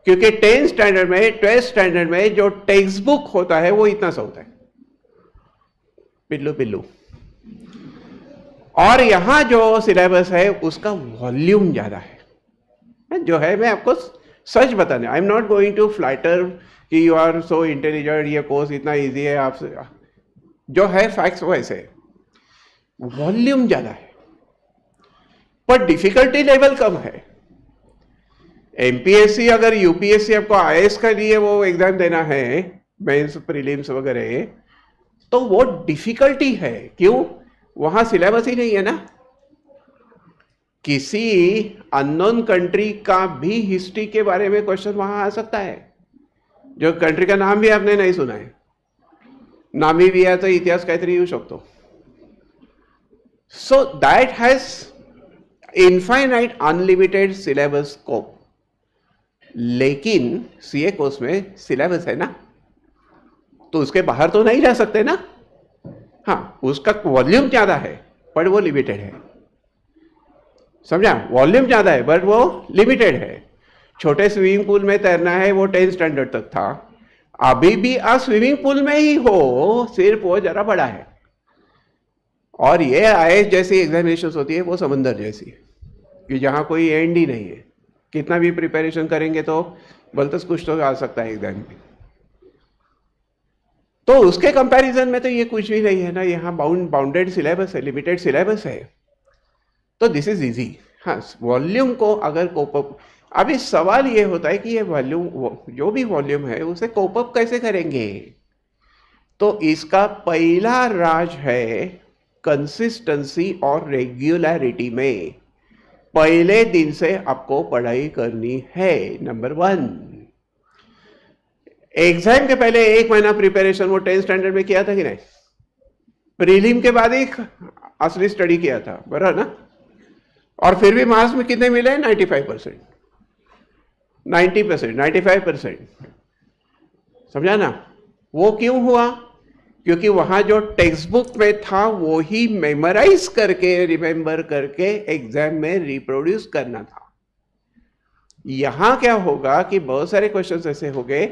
क्योंकि 10th स्टैंडर्ड में, 12th स्टैंडर्ड में जो टेक्स्ट बुक होता है वो इतना सा होता है, पिल्लू पिल्लू, और यहां जो सिलेबस है उसका वॉल्यूम ज्यादा है। जो है, मैं आपको सच बताने, I am not going to flatter कि यू आर सो इंटेलिजेंट, ये कोर्स इतना इजी है, आपसे जो है फैक्ट्स वैसे, वॉल्यूम ज्यादा है पर डिफिकल्टी लेवल कम है। एमपीएससी अगर यूपीएससी आपको आईएएस के लिए वो एग्जाम देना है, मेंस प्रीलिम्स वगैरह, तो वो डिफिकल्टी है। क्यों? वहां सिलेबस ही नहीं है ना। किसी अननोन कंट्री का भी हिस्ट्री के बारे में क्वेश्चन वहां आ सकता है, जो कंट्री का नाम भी आपने नहीं सुना है। नामिबियाचा इतिहास काहीतरी येऊ शकतो। So that has infinite unlimited syllabus scope. लेकिन सीए कोर्स में सिलेबस है ना, तो उसके बाहर तो नहीं जा सकते ना। हाँ, उसका वॉल्यूम ज्यादा है पर वो लिमिटेड है। समझा? वॉल्यूम ज्यादा है बट वो लिमिटेड है। छोटे स्विमिंग पूल में तैरना है, वो 10th स्टैंडर्ड तक था। अभी भी आप स्विमिंग पूल में ही हो, सिर्फ वो जरा बड़ा है। और ये आईएएस जैसी एग्जामिनेशन होती है वो समंदर जैसी है कि जहां कोई एंड ही नहीं है। कितना भी प्रिपरेशन करेंगे तो बल्कि कुछ तो आ सकता है एग्जाम में। तो उसके कंपैरिजन में तो ये कुछ भी नहीं है ना। यहाँ बाउंडेड सिलेबस है, लिमिटेड सिलेबस है, तो दिस इज इजी। हाँ, वॉल्यूम को अगर कोपअप, अभी सवाल ये होता है कि ये वॉल्यूम, जो भी वॉल्यूम है उसे कोपअप कैसे करेंगे। तो इसका पहला राज है कंसिस्टेंसी और रेगुलरिटी में। पहले दिन से आपको पढ़ाई करनी है, नंबर 1। एग्जाम के पहले 1 महीना प्रिपरेशन वो 10th स्टैंडर्ड में किया था कि नहीं? प्रीलिम के बाद एक असली स्टडी किया था, बराबर ना? और फिर भी मार्क्स में कितने मिले? 95%, 90%, 95%। समझा ना? वो क्यों हुआ? क्योंकि वहां जो टेक्स्ट बुक में था वो ही मेमोराइज करके, रिमेंबर करके एग्जाम में रिप्रोड्यूस करना था। यहां क्या होगा कि बहुत सारे क्वेश्चंस ऐसे हो गए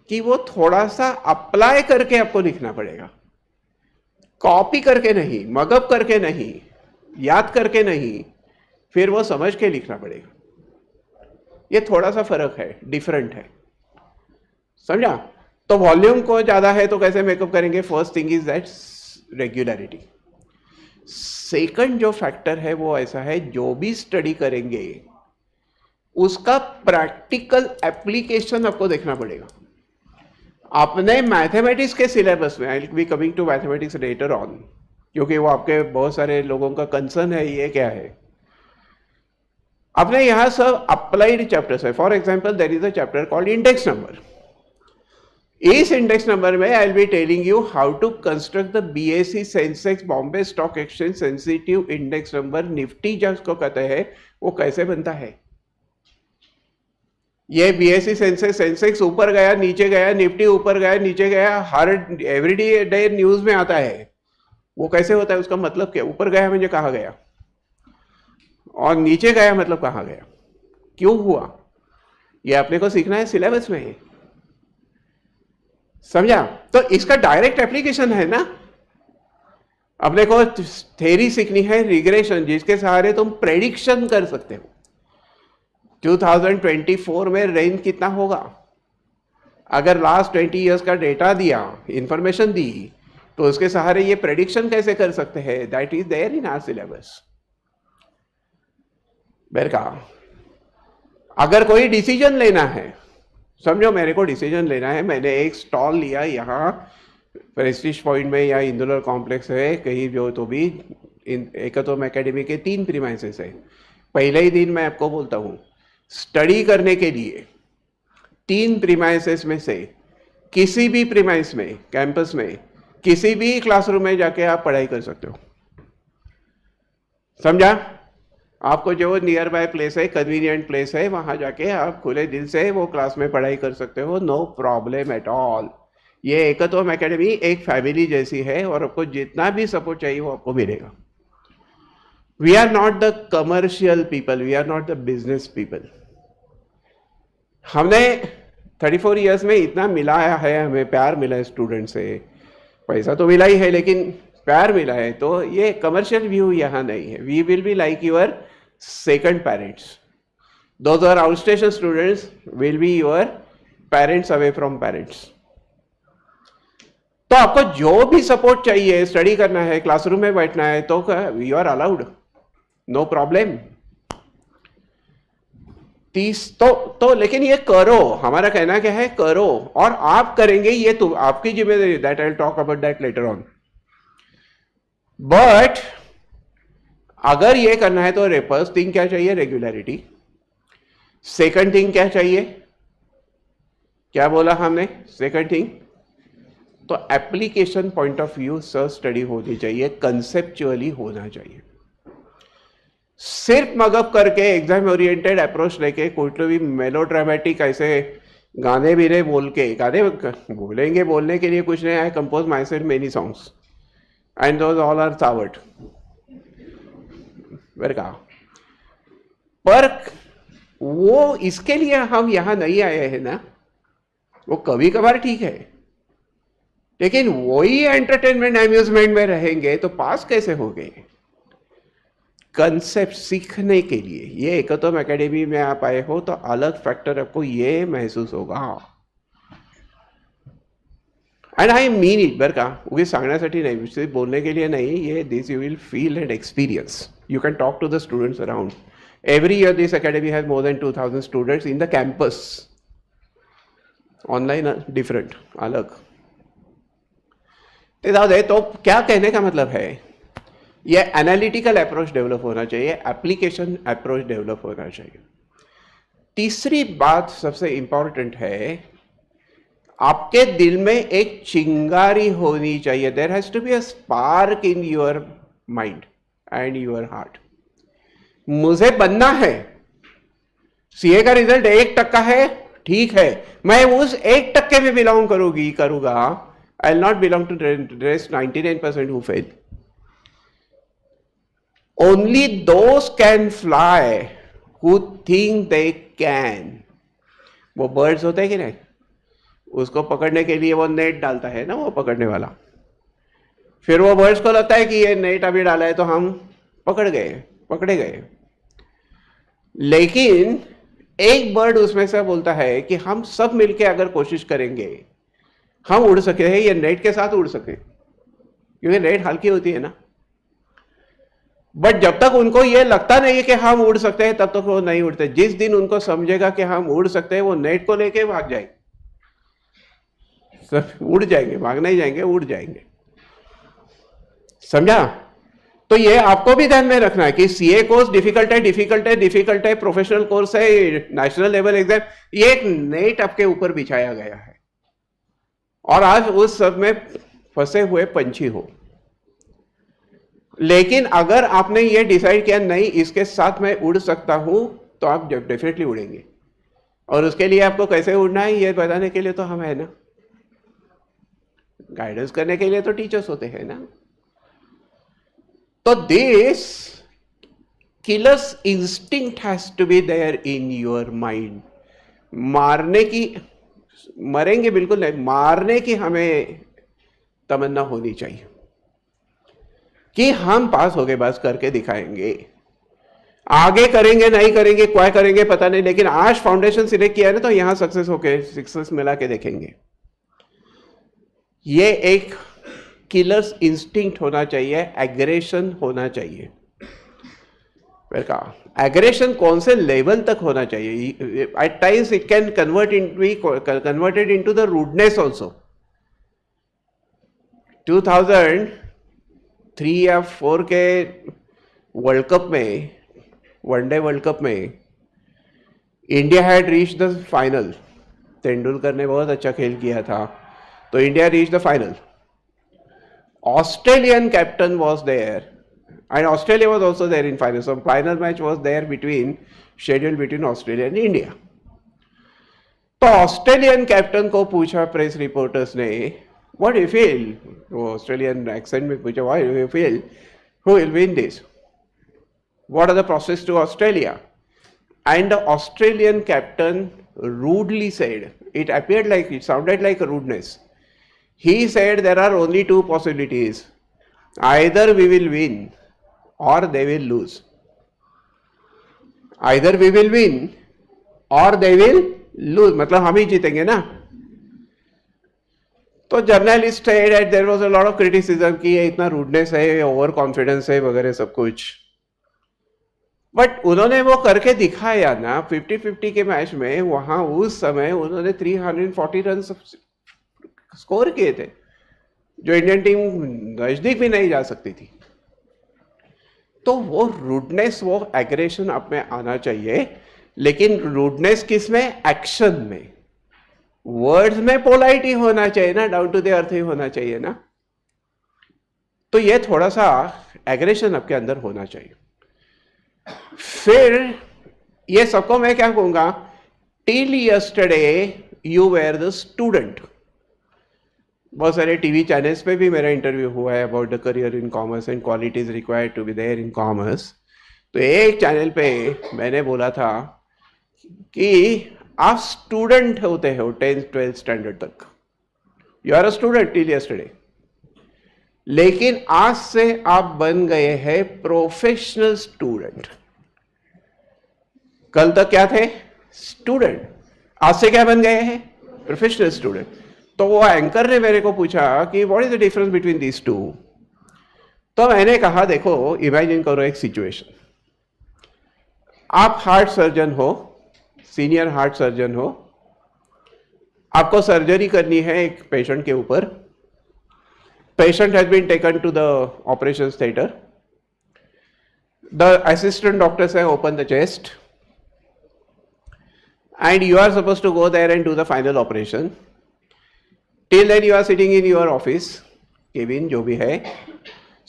कि वो थोड़ा सा अप्लाई करके आपको लिखना पड़ेगा, कॉपी करके नहीं, मगअप करके नहीं, याद करके नहीं, फिर वो समझ के लिखना पड़ेगा। ये थोड़ा सा फर्क है, डिफरेंट है। समझा? तो वॉल्यूम को ज्यादा है तो कैसे मेकअप करेंगे? First thing is that regularity. Second जो फैक्टर है वो ऐसा है, जो भी स्टडी करेंगे उसका प्रैक्टिकल एप्लीकेशन आपको देखना पड़ेगा। आपने मैथमेटिक्स के सिलेबस में, I will be coming to mathematics later on, क्योंकि वो आपके बहुत सारे लोगों का कंसर्न है, ये क्या है। आपने यहां सब अप्लाइड चैप्टर्स है। For example there is a chapter called index number. इस इंडेक्स नंबर में I will be telling you how to construct the BSE Sensex Bombay stock exchange sensitive index number, Nifty जिसको कहते हैं, वो कैसे बनता है। ये बीएसई सेंसेक्स ऊपर गया नीचे गया, निफ्टी ऊपर गया नीचे गया, हर एवरीडे डे न्यूज में आता है। वो कैसे होता है? उसका मतलब क्या? ऊपर गया म्हणजे कहाँ गया, और नीचे गया मतलब कहाँ गया, क्यों हुआ, ये अपने को सीखना है सिलेबस में। समझा? तो इसका डायरेक्ट एप्लीकेशन है ना। अपने को थ्योरी सीखनी है रिग्रेशन, जिसके सहारे तुम प्रेडिक्शन कर सकते हो 2024 में रेंज कितना होगा। अगर लास्ट 20 इयर्स का डेटा दिया, इंफॉर्मेशन दी, तो उसके सहारे ये प्रेडिक्शन कैसे कर सकते हैं। That is there in our syllabus. बेरका, अगर कोई डिसीजन लेना है, समझो मेरे को डिसीजन लेना है, मैंने एक स्टॉल लिया यहाँ प्रेस्टीज पॉइंट में या इंदुलर कॉम्प्लेक्स है कहीं जो, तो भी एकतोम एकेडमी के 3 प्रीमाइसेस है। पहले ही दिन मैं आपको बोलता हूँ, स्टडी करने के लिए 3 प्रीमाइसेस में से किसी भी प्रीमाइस में, कैंपस में, किसी भी क्लासरूम में जाके आप पढ़ाई कर सकते हो। समझा? आपको जो नियर बाय प्लेस है, कन्वीनियंट प्लेस है, वहां जाके आप खुले दिल से वो क्लास में पढ़ाई कर सकते हो, नो प्रॉब्लम एट ऑल। ये एकतोम एकेडमी एक फैमिली जैसी है और आपको जितना भी सपोर्ट चाहिए वो आपको मिलेगा। We are not the commercial people, we are not the business people. हमने 34 इयर्स में इतना मिला है, हमें प्यार मिला है स्टूडेंट से, पैसा तो मिला ही है लेकिन प्यार मिला है, तो ये कमर्शियल व्यू यहाँ नहीं है। We will be like your second parents. Those are outstation students will be your parents away from parents. तो आपको जो भी सपोर्ट चाहिए, स्टडी करना है, क्लासरूम में बैठना है, तो you are allowed, no problem. 30 तो लेकिन ये करो, हमारा कहना क्या है, करो, और आप करेंगे ये तो आपकी जिम्मेदारी। That I will talk about that later on. But अगर ये करना है तो फर्स्ट थिंग क्या चाहिए? रेगुलरिटी। सेकंड थिंग क्या चाहिए? क्या बोला हमने? सेकंड थिंग तो एप्लीकेशन पॉइंट ऑफ व्यू से स्टडी होनी चाहिए, कंसेप्चुअली होना चाहिए। सिर्फ मगअप करके एग्जाम ओरिएंटेड अप्रोच लेके कोई भी मेलोड्रामेटिक ऐसे गाने भी नहीं बोल के, गाने बोलेंगे, बोलने के लिए कुछ नहीं है, compose myself many songs and those all are चावट का। पर वो इसके लिए हम यहां नहीं आए हैं ना, वो कभी कभार ठीक है, लेकिन वही एंटरटेनमेंट अम्यूजमेंट में रहेंगे तो पास कैसे हो गए। कंसेप्ट सीखने के लिए ये एकतोम एकेडमी में आप आए हो तो अलग फैक्टर आपको ये महसूस होगा। एंड आई मीन इट, बर का, उगे सांगण्यासाठी नहीं, सिर्फ बोलने के लिए नहीं, ये this you will feel and experience. You can talk to the students around. Every year this academy has more than 2000 students in the campus. Online different, अलग। तो क्या कहने का मतलब है, ये एनालिटिकल अप्रोच डेवलप होना चाहिए, एप्लीकेशन अप्रोच डेवलप होना चाहिए। तीसरी बात सबसे इंपॉर्टेंट है, आपके दिल में एक चिंगारी होनी चाहिए। There has to be a spark in your mind and your heart. मुझे बनना है, सीए का रिजल्ट 1% है, ठीक है, मैं उस 1% में बिलोंग करूंगा। I will not belong to rest 99% who fail. Only those can fly who think they can. वो बर्ड्स होते हैं कि नहीं, उसको पकड़ने के लिए वो नेट डालता है ना, वो पकड़ने वाला। फिर वो बर्ड्स को लगता है कि ये नेट अभी डाला है तो हम पकड़े गए। लेकिन एक बर्ड उसमें से बोलता है कि हम सब मिलके अगर कोशिश करेंगे हम उड़ सके हैं, ये नेट के साथ उड़ सके, क्योंकि नेट हल्की होती है ना। बट जब तक उनको ये लगता नहीं है कि हम उड़ सकते हैं तब तक वो नहीं उड़ते। जिस दिन उनको समझेगा कि हम उड़ सकते हैं, वो नेट को लेके भाग जाएंगे, सब उड़ जाएंगे, भाग नहीं जाएंगे, उड़ जाएंगे। समझा? तो ये आपको भी ध्यान में रखना है कि सीए कोर्स डिफिकल्ट है, प्रोफेशनल कोर्स है, नेशनल लेवल एग्जाम, ये एक नेट आपके ऊपर बिछाया गया है और आज उस सब में फंसे हुए पंछी हो। लेकिन अगर आपने ये डिसाइड किया नहीं इसके साथ मैं उड़ सकता हूं, तो आप डेफिनेटली उड़ेंगे। और उसके लिए आपको कैसे उड़ना है ये बताने के लिए तो हम है ना, गाइडेंस करने के लिए तो टीचर्स होते हैं ना। तो this killer's instinct has to be there in your mind। मारने की, मरेंगे बिल्कुल नहीं, मारने की हमें तमन्ना होनी चाहिए कि हम पास हो गए, बस करके दिखाएंगे। आगे करेंगे नहीं करेंगे, क्या करेंगे पता नहीं, लेकिन आज फाउंडेशन सिलेक्ट किया है ना, तो यहां सक्सेस मिला के देखेंगे। ये एक किलर्स इंस्टिंक्ट होना चाहिए, एग्रेशन होना चाहिए। फिर कहा एग्रेशन कौन से लेवल तक होना चाहिए? At times it can converted into the rudeness also. 2003 या 4 के वर्ल्ड कप में, वनडे वर्ल्ड कप में, India had reach the final. Tendulkar ने बहुत अच्छा खेल किया था, तो India reach the final. Australian captain was there and Australia was also there in final. So final match was there scheduled between Australia and India. तो Australian captain को पूछा प्रेस रिपोर्टर्स ने, व्हाट यू फील, वो Australian accent में पूछा, what you feel, who will win this, what are the process to Australia? And the Australian captain rudely said, it sounded like a rudeness. He said there are only two possibilities. Either we will win or they will lose. Either we will win or they will lose. मतलब हम ही जीतेंगे ना। तो journalist है, there was a lot of criticism कि ये इतना rudeness है, ओवर कॉन्फिडेंस है वगैरह सब कुछ। बट उन्होंने वो करके दिखाया ना 50-50 के मैच में। वहां उस समय उन्होंने 340 रन स्कोर किए थे, जो इंडियन टीम नजदीक भी नहीं जा सकती थी। तो वो रूडनेस, वो एग्रेशन आप में आना चाहिए। लेकिन रूडनेस किस में? एक्शन में। वर्ड्स में पोलाइट ही होना चाहिए ना, डाउन टू द अर्थ ही होना चाहिए ना। तो ये थोड़ा सा एग्रेशन आपके अंदर होना चाहिए। फिर ये सबको मैं क्या कहूंगा, till yesterday you were the student. बहुत सारे टीवी चैनल्स पे भी मेरा इंटरव्यू हुआ है about the career in commerce and qualities required to be there in commerce. तो एक चैनल पे मैंने बोला था कि आप स्टूडेंट होते हो 10th 12th स्टैंडर्ड तक, you are a student till yesterday, लेकिन आज से आप बन गए हैं प्रोफेशनल स्टूडेंट। कल तक क्या थे? स्टूडेंट। आज से क्या बन गए हैं? Professional student. तो वो एंकर ने मेरे को पूछा कि what is the difference between these two. तो मैंने कहा देखो, इमेजिन करो एक सिचुएशन, आप हार्ट सर्जन हो, सीनियर हार्ट सर्जन हो, आपको सर्जरी करनी है एक पेशेंट के ऊपर। Patient has been taken to the operation theatre, the assistant doctor says open the chest and you are supposed to go there and do the final operation. Till then you are sitting in your office cabin, जो भी है,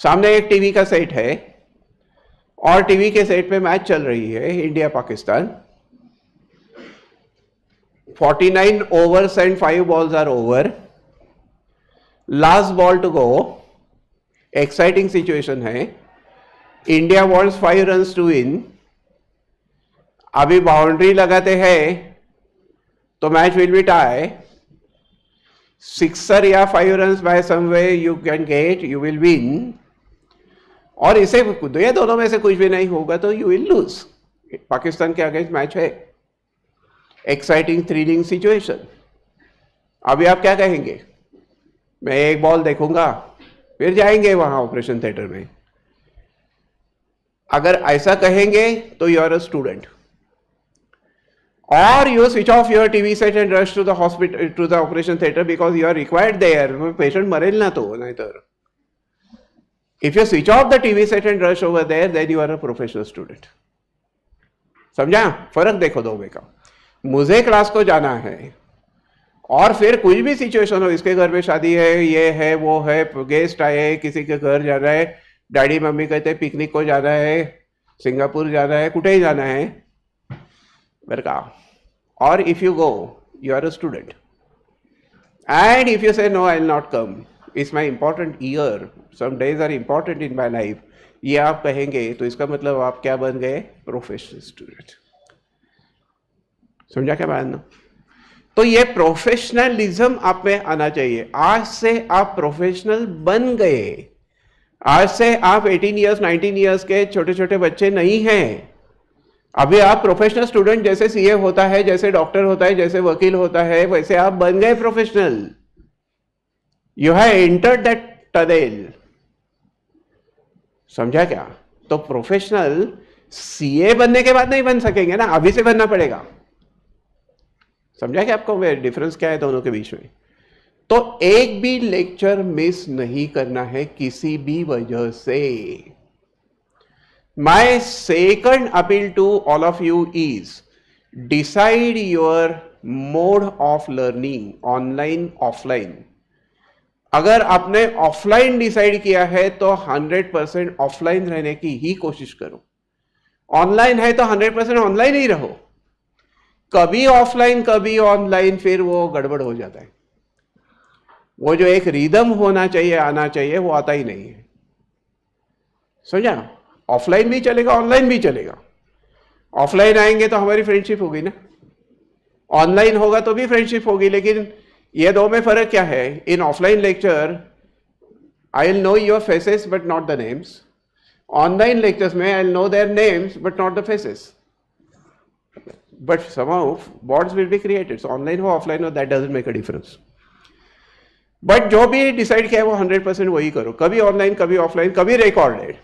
सामने एक TV का set है और TV के set पे मैच चल रही है India Pakistan, 49 overs and 5 balls are over, last ball to go, exciting situation है, India wants 5 runs to win, अभी बाउंड्री लगाते हैं तो match will be tie, sixer या 5 runs by some way you can get, you will win, और इसे ये दोनों में से कुछ भी नहीं होगा तो यू विल लूज। पाकिस्तान के अगेंस्ट मैच है, एक्साइटिंग थ्रिलिंग सिचुएशन। अभी आप क्या कहेंगे? मैं एक बॉल देखूंगा फिर जाएंगे वहां ऑपरेशन थिएटर में। अगर ऐसा कहेंगे तो you are a student, or you switch off your TV set and rush to the hospital, to the operation theater because you are required there. Patient मरेल ना तो नहीं तो। If you switch off the TV set and rush over there, then you are a professional student. समझा? फर्क देखो दोनों का। मुझे क्लास को जाना है और फिर कुछ भी सिचुएशन हो, इसके घर में शादी है, ये है, वो है, गेस्ट आए, किसी के घर जाना है, डैडी मम्मी कहते हैं पिकनिक को जाना है, सिंगापुर जाना है, कुछ ही जाना है, or if you go, you are a student, and if you say no, I will not come, it's my important year, some days are important in my life, ये आप कहेंगे तो इसका मतलब आप क्या बन गए? Professional student. समझा क्या बात ना? तो ये प्रोफेशनलिज्म आप में आना चाहिए। आज से आप प्रोफेशनल बन गए, आज से आप 18 इयर्स 19 इयर्स के छोटे छोटे बच्चे नहीं हैं। अभी आप प्रोफेशनल स्टूडेंट, जैसे सीए होता है, जैसे डॉक्टर होता है, जैसे वकील होता है, वैसे आप बन गए professional. You have entered that tunnel. समझा क्या? तो प्रोफेशनल सीए बनने के बाद नहीं बन सकेंगे ना, अभी से बनना पड़ेगा। समझा क्या आपको डिफरेंस क्या है दोनों के बीच में? तो एक भी लेक्चर मिस नहीं करना है किसी भी वजह से। My second appeal to all of you is decide your mode of learning, online, offline. अगर आपने ऑफलाइन डिसाइड किया है तो 100% ऑफलाइन रहने की ही कोशिश करो। ऑनलाइन है तो 100% ऑनलाइन ही रहो। कभी ऑफलाइन कभी ऑनलाइन, फिर वो गड़बड़ हो जाता है। वो जो एक रिदम होना चाहिए, आना चाहिए, वो आता ही नहीं है। समझा? ऑफलाइन भी चलेगा, ऑनलाइन भी चलेगा। ऑफलाइन आएंगे तो हमारी फ्रेंडशिप होगी ना, ऑनलाइन होगा तो भी फ्रेंडशिप होगी। लेकिन ये दो में फर्क क्या है? In offline lecture I will know your faces but not the names. Online lectures में I will know their names but not the faces, but somehow bonds will be created. So online हो offline हो, that doesn't make a difference. But जो भी decide किया है वो 100% वही करो। कभी ऑनलाइन कभी ऑफलाइन कभी रिकॉर्डेड।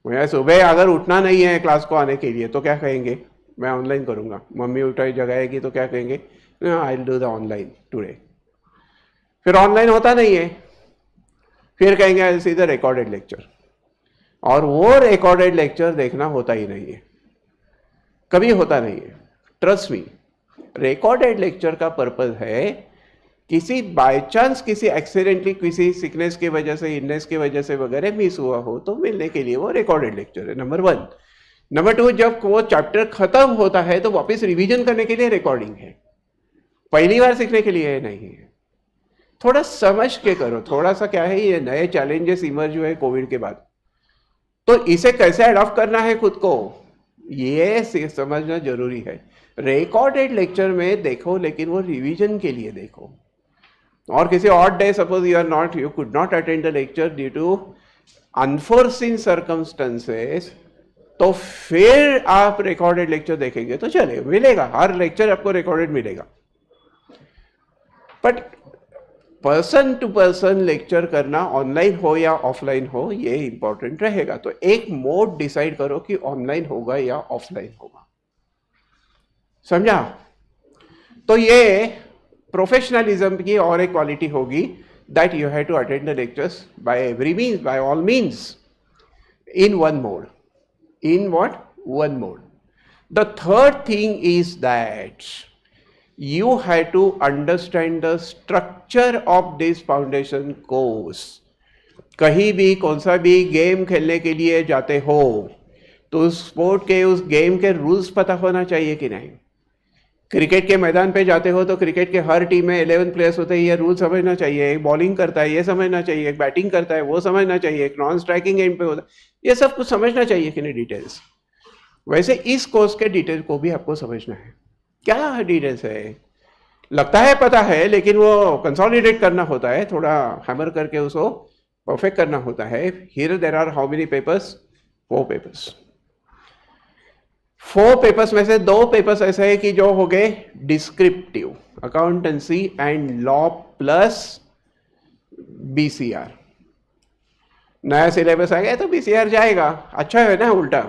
सुबह अगर उठना नहीं है क्लास को आने के लिए तो क्या कहेंगे? मैं ऑनलाइन करूंगा। मम्मी उठाई जगाएगी तो क्या कहेंगे? I will do the online today. फिर ऑनलाइन होता नहीं है, फिर कहेंगे I will see the recorded lecture. और वो रिकॉर्डेड लेक्चर देखना होता ही नहीं है, कभी होता नहीं है। ट्रस्ट मी, रिकॉर्डेड लेक्चर का पर्पज है किसी बाय चांस, किसी एक्सीडेंटली, किसी सिकनेस की वजह से, इलनेस की वजह से वगैरह मिस हुआ हो तो मिलने के लिए वो रिकॉर्डेड लेक्चर है, नंबर 1। नंबर 2, जब वो चैप्टर खत्म होता है तो वापस रिवीजन करने के लिए रिकॉर्डिंग है, पहली बार सीखने के लिए नहीं है। थोड़ा समझ के करो। थोड़ा सा क्या है, ये नए चैलेंजेस इमर्ज हुए कोविड के बाद, तो इसे कैसे अडॉप्ट करना है खुद को, ये समझना जरूरी है। रिकॉर्डेड लेक्चर में देखो, लेकिन वो रिवीजन के लिए देखो। और किसी और day suppose you could not attend the lecture due to unforeseen circumstances, तो फिर आप रिकॉर्डेड लेक्चर देखेंगे तो चलेगा, मिलेगा, हर लेक्चर आपको रिकॉर्डेड मिलेगा। But person to person lecture करना, ऑनलाइन हो या ऑफलाइन हो, ये इंपॉर्टेंट रहेगा। तो एक मोड डिसाइड करो कि ऑनलाइन होगा या ऑफलाइन होगा। समझा? तो ये प्रोफेशनलिज्म की और एक क्वालिटी होगी, that you have to attend the lectures by every means, by all means, in one mode. In what? One mode. The third thing is that you have to understand the structure of this foundation course. कहीं भी कौन सा भी game खेलने के लिए जाते हो तो उस स्पोर्ट के उस गेम के रूल्स पता होना चाहिए कि नहीं। क्रिकेट के मैदान पे जाते हो तो क्रिकेट के हर टीम में 11 प्लेयर्स होते हैं, ये रूल समझना चाहिए। एक बॉलिंग करता है ये समझना चाहिए, एक बैटिंग करता है वो समझना चाहिए, एक नॉन स्ट्राइकिंग एंड पे होता है, ये सब कुछ समझना चाहिए कि नहीं डिटेल्स। वैसे इस कोर्स के डिटेल को भी आपको समझना है। क्या डिटेल्स है, लगता है पता है, लेकिन वो कंसोलिडेट करना होता है, थोड़ा हैमर करके उसको परफेक्ट करना होता है। Here there are how many papers? 4 papers. 4 papers में से 2 पेपर्स ऐसे है कि जो हो गए descriptive, accountancy and law plus BCR. नया सिलेबस आ गया तो बीसीआर जाएगा, अच्छा है ना। उल्टा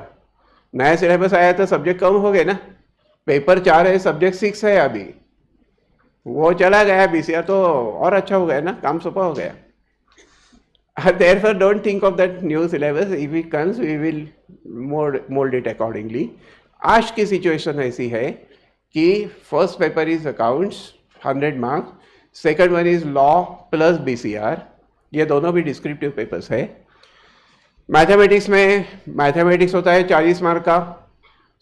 नया सिलेबस आया तो सब्जेक्ट कम हो गए ना। पेपर 4 है, सब्जेक्ट 6 है, अभी वो चला गया बीसीआर तो और अच्छा हो गया ना, काम सोपा हो गया। Therefore, don't think of that new syllabus. If it comes, we will mold it accordingly. आज की सिचुएशन ऐसी है कि first paper is accounts 100 marks, second one is law plus BCR, ये दोनों भी डिस्क्रिप्टिव पेपर्स है। मैथमेटिक्स में मैथमेटिक्स होता है 40 मार्क का,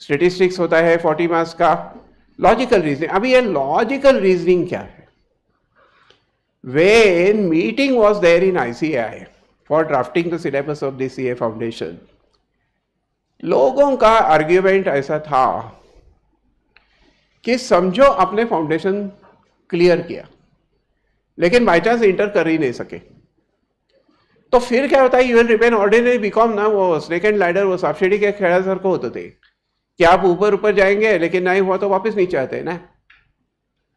स्टेटिस्टिक्स होता है 40 मार्क्स का, लॉजिकल रीजनिंग। अभी ये लॉजिकल रीजनिंग क्या है? When meeting was there in ICAI for drafting the syllabus of the CA Foundation, लोगों का आर्ग्यूमेंट ऐसा था कि समझो आपने फाउंडेशन क्लियर किया लेकिन बाई चांस इंटर कर ही नहीं सके, तो फिर क्या होता है? You will remain ordinary BCom ना। वो स्नेक एंड लैडर, वो सांप-सीढ़ी के खेल सर को होते थे कि आप ऊपर ऊपर जाएंगे लेकिन नहीं हुआ तो वापस नीचे आते हैं ना।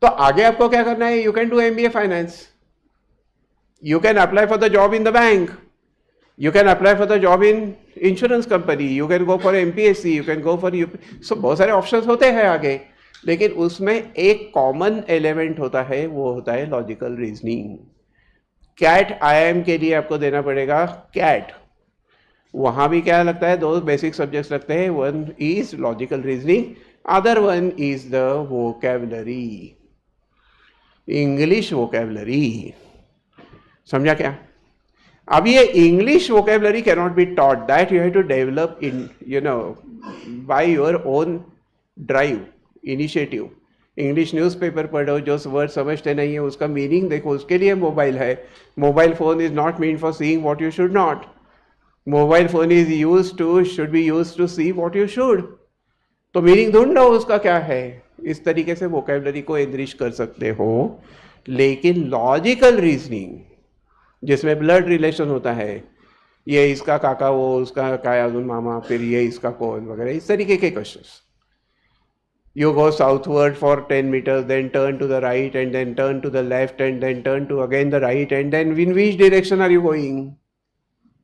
तो आगे आपको क्या करना है? You can do MBA finance, you can apply for the job in the bank, you can apply for the job in insurance company, you can go for MPSC, you can go for UP। so बहुत सारे options होते हैं आगे, लेकिन उसमें एक common element होता है, वो होता है लॉजिकल रीजनिंग। कैट IIM के लिए आपको देना पड़ेगा कैट। वहाँ भी क्या लगता है? 2 बेसिक सब्जेक्ट्स लगते हैं, one is logical reasoning, other one is the vocabulary, English vocabulary. समझा क्या? अब ये English vocabulary can not be taught, that you have to develop in by your own drive, initiative. English newspaper पढ़ो, जो word समझते नहीं है उसका मीनिंग देखो, उसके लिए मोबाइल है। Mobile phone is not mean for seeing what you should not, mobile phone is should be used to see what you should. तो मीनिंग ढूंढो उसका क्या है। इस तरीके से वोकैबुलरी को एनरिच कर सकते हो। लेकिन लॉजिकल रीजनिंग जिसमें ब्लड रिलेशन होता है, ये इसका काका, वो उसका कायागुन मामा, फिर ये इसका कौन वगैरह, इस तरीके के questions. You go southward for 10 meters, then turn to the right and then turn to the left and then turn to again the right and then in which direction are you going?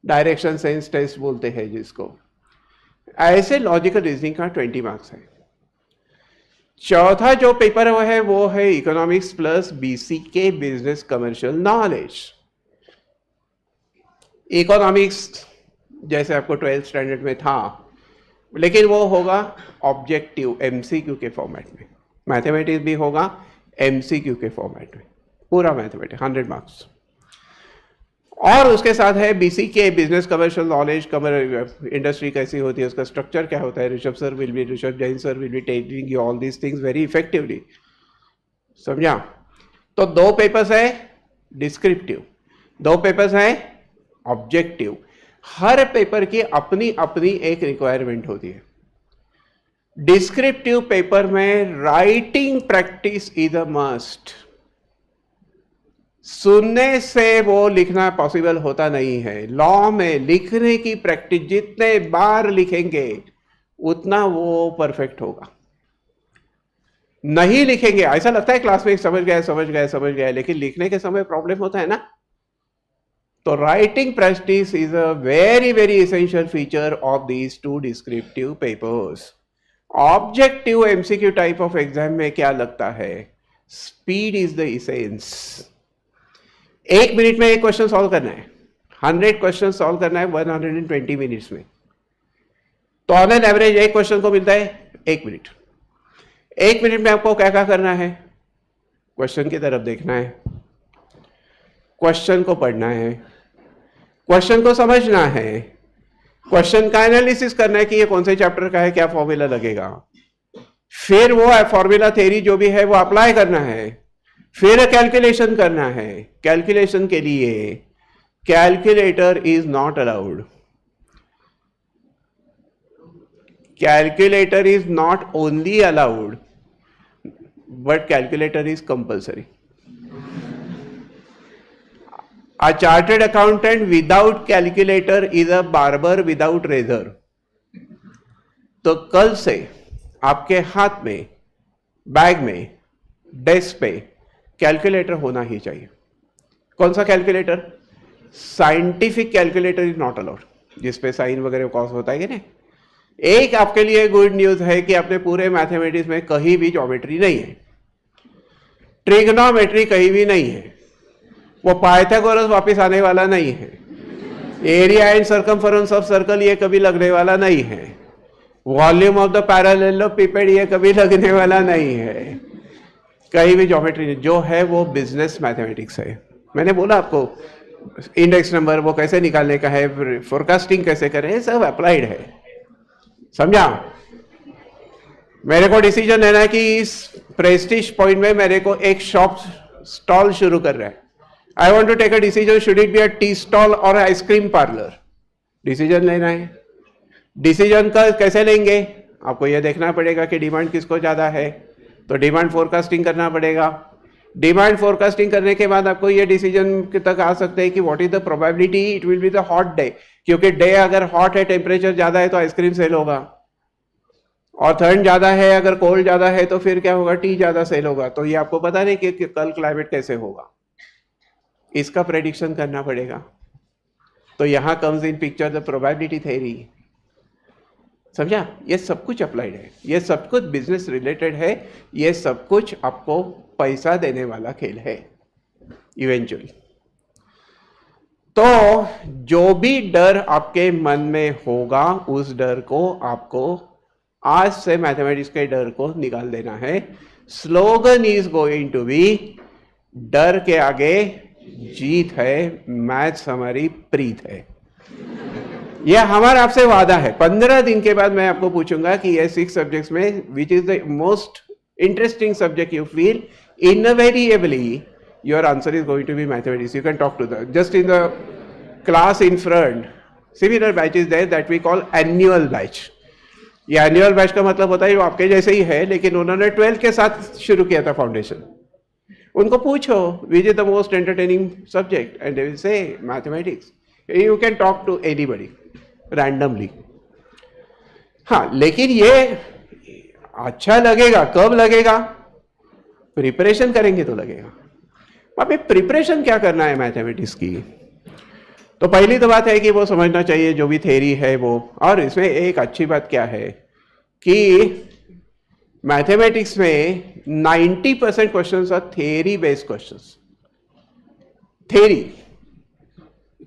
Direction sense test बोलते हैं जिसको। ऐसे logical reasoning का 20 marks है। चौथा जो paper वो है economics plus BCK, business commercial knowledge. Economics जैसे आपको 12th स्टैंडर्ड में था, लेकिन वो होगा ऑब्जेक्टिव MCQ के फॉर्मेट में। मैथमेटिक्स भी होगा MCQ के फॉर्मेट में, पूरा मैथमेटिक्स 100 मार्क्स। और उसके साथ है BCK, business commercial knowledge, industry कैसी होती है, उसका स्ट्रक्चर क्या होता है। Rishabh Jain sir will be taking you all these things very effectively. समझा? तो 2 पेपर्स है डिस्क्रिप्टिव, 2 पेपर्स है ऑब्जेक्टिव। हर पेपर की अपनी अपनी एक रिक्वायरमेंट होती है। डिस्क्रिप्टिव पेपर में writing practice is a must. सुनने से वो लिखना पॉसिबल होता नहीं है। लॉ में लिखने की प्रैक्टिस, जितने बार लिखेंगे उतना वो परफेक्ट होगा। नहीं लिखेंगे, ऐसा लगता है क्लास में समझ गए, लेकिन लिखने के समय प्रॉब्लम होता है ना। तो writing practice is a very very essential feature of these 2 descriptive papers. Objective MCQ type of exam में क्या लगता है? Speed is the essence. 1 minute में एक क्वेश्चन सॉल्व करना है, 100 क्वेश्चन सॉल्व करना है 120 मिनट्स में। तो ऑन एन एवरेज एक क्वेश्चन को मिलता है 1 मिनट। 1 मिनट में आपको क्या क्या करना है? क्वेश्चन की तरफ देखना है, क्वेश्चन को पढ़ना है, क्वेश्चन को समझना है, क्वेश्चन का एनालिसिस करना है कि ये कौन से चैप्टर का है, क्या फॉर्मूला लगेगा, फिर वो फॉर्मूला थ्योरी जो भी है वो अप्लाई करना है, फिर कैलकुलेशन करना है। कैलकुलेशन के लिए calculator is not allowed, calculator is not only allowed but calculator is compulsory. A chartered accountant without calculator is a barber without razor. तो कल से आपके हाथ में, बैग में, डेस्क पे कैलकुलेटर होना ही चाहिए। कौन सा calculator? Scientific calculator is not allowed, जिसपे साइन वगैरह कॉस होता है कि नहीं। एक आपके लिए गुड न्यूज है कि अपने पूरे मैथमेटिक्स में कहीं भी ज्योमेट्री नहीं है, ट्रिग्नोमेट्री कहीं भी नहीं है, वो पाइथागोरस वापस आने वाला नहीं है, area and circumference of circle ये कभी लगने वाला नहीं है, वॉल्यूम ऑफ द पैरेललोपिपेड ये कभी लगने वाला नहीं है, कहीं भी ज्योमेट्री नहीं। जो है वो बिजनेस मैथमेटिक्स है। मैंने बोला आपको इंडेक्स नंबर वो कैसे निकालने का है, फोरकास्टिंग कैसे करें, सब अप्लाइड है, समझा। मेरे को डिसीजन लेना है कि इस प्रेस्टीज पॉइंट में मेरे को एक शॉप स्टॉल शुरू कर रहा है। I want to take a decision, should it be a tea stall और आइसक्रीम पार्लर। डिसीजन लेना है। डिसीजन का कैसे लेंगे? आपको यह देखना पड़ेगा कि डिमांड किसको ज्यादा है, तो डिमांड फोरकास्टिंग करना पड़ेगा। डिमांड फोरकास्टिंग करने के बाद आपको ये डिसीजन तक आ सकते हैं कि what is the probability it will be the hot day, क्योंकि डे अगर हॉट है, टेम्परेचर ज्यादा है तो आइसक्रीम सेल होगा, और ठंड ज्यादा है, अगर कोल्ड ज्यादा है तो फिर क्या होगा, टी ज्यादा सेल होगा। तो ये आपको पता नहीं कि कल क्लाइमेट कैसे होगा, इसका प्रेडिक्शन करना पड़ेगा। तो यहां comes in picture the probability theory, समझा। ये सब कुछ अप्लाइड है, ये सब कुछ बिजनेस रिलेटेड है, ये सब कुछ आपको पैसा देने वाला खेल है इवेंचुअली। तो जो भी डर आपके मन में होगा, उस डर को आपको आज से मैथमेटिक्स के डर को निकाल देना है। Slogan is going to be, डर के आगे जीत है, मैथ्स हमारी प्रीत है। यह हमारा आपसे वादा है। 15 दिन के बाद मैं आपको पूछूंगा कि ये 6 सब्जेक्ट्स में which is the most interesting subject you feel, invariably your answer is going to be mathematics. You can talk to them just in the class in front. Similar batch is there that we call annual batch. ये annual batch का मतलब होता है वो आपके जैसे ही है, लेकिन उन्होंने 12 के साथ शुरू किया था फाउंडेशन। उनको पूछो which is the most entertaining subject and they will say mathematics. You can talk to anybody randomly. हाँ, लेकिन ये अच्छा लगेगा कब लगेगा? प्रिपरेशन करेंगे तो लगेगा। अभी प्रिपरेशन क्या करना है मैथमेटिक्स की? तो पहली तो बात है कि वो समझना चाहिए जो भी थ्योरी है वो। और इसमें एक अच्छी बात क्या है कि मैथमेटिक्स में 90% questions are theory based questions.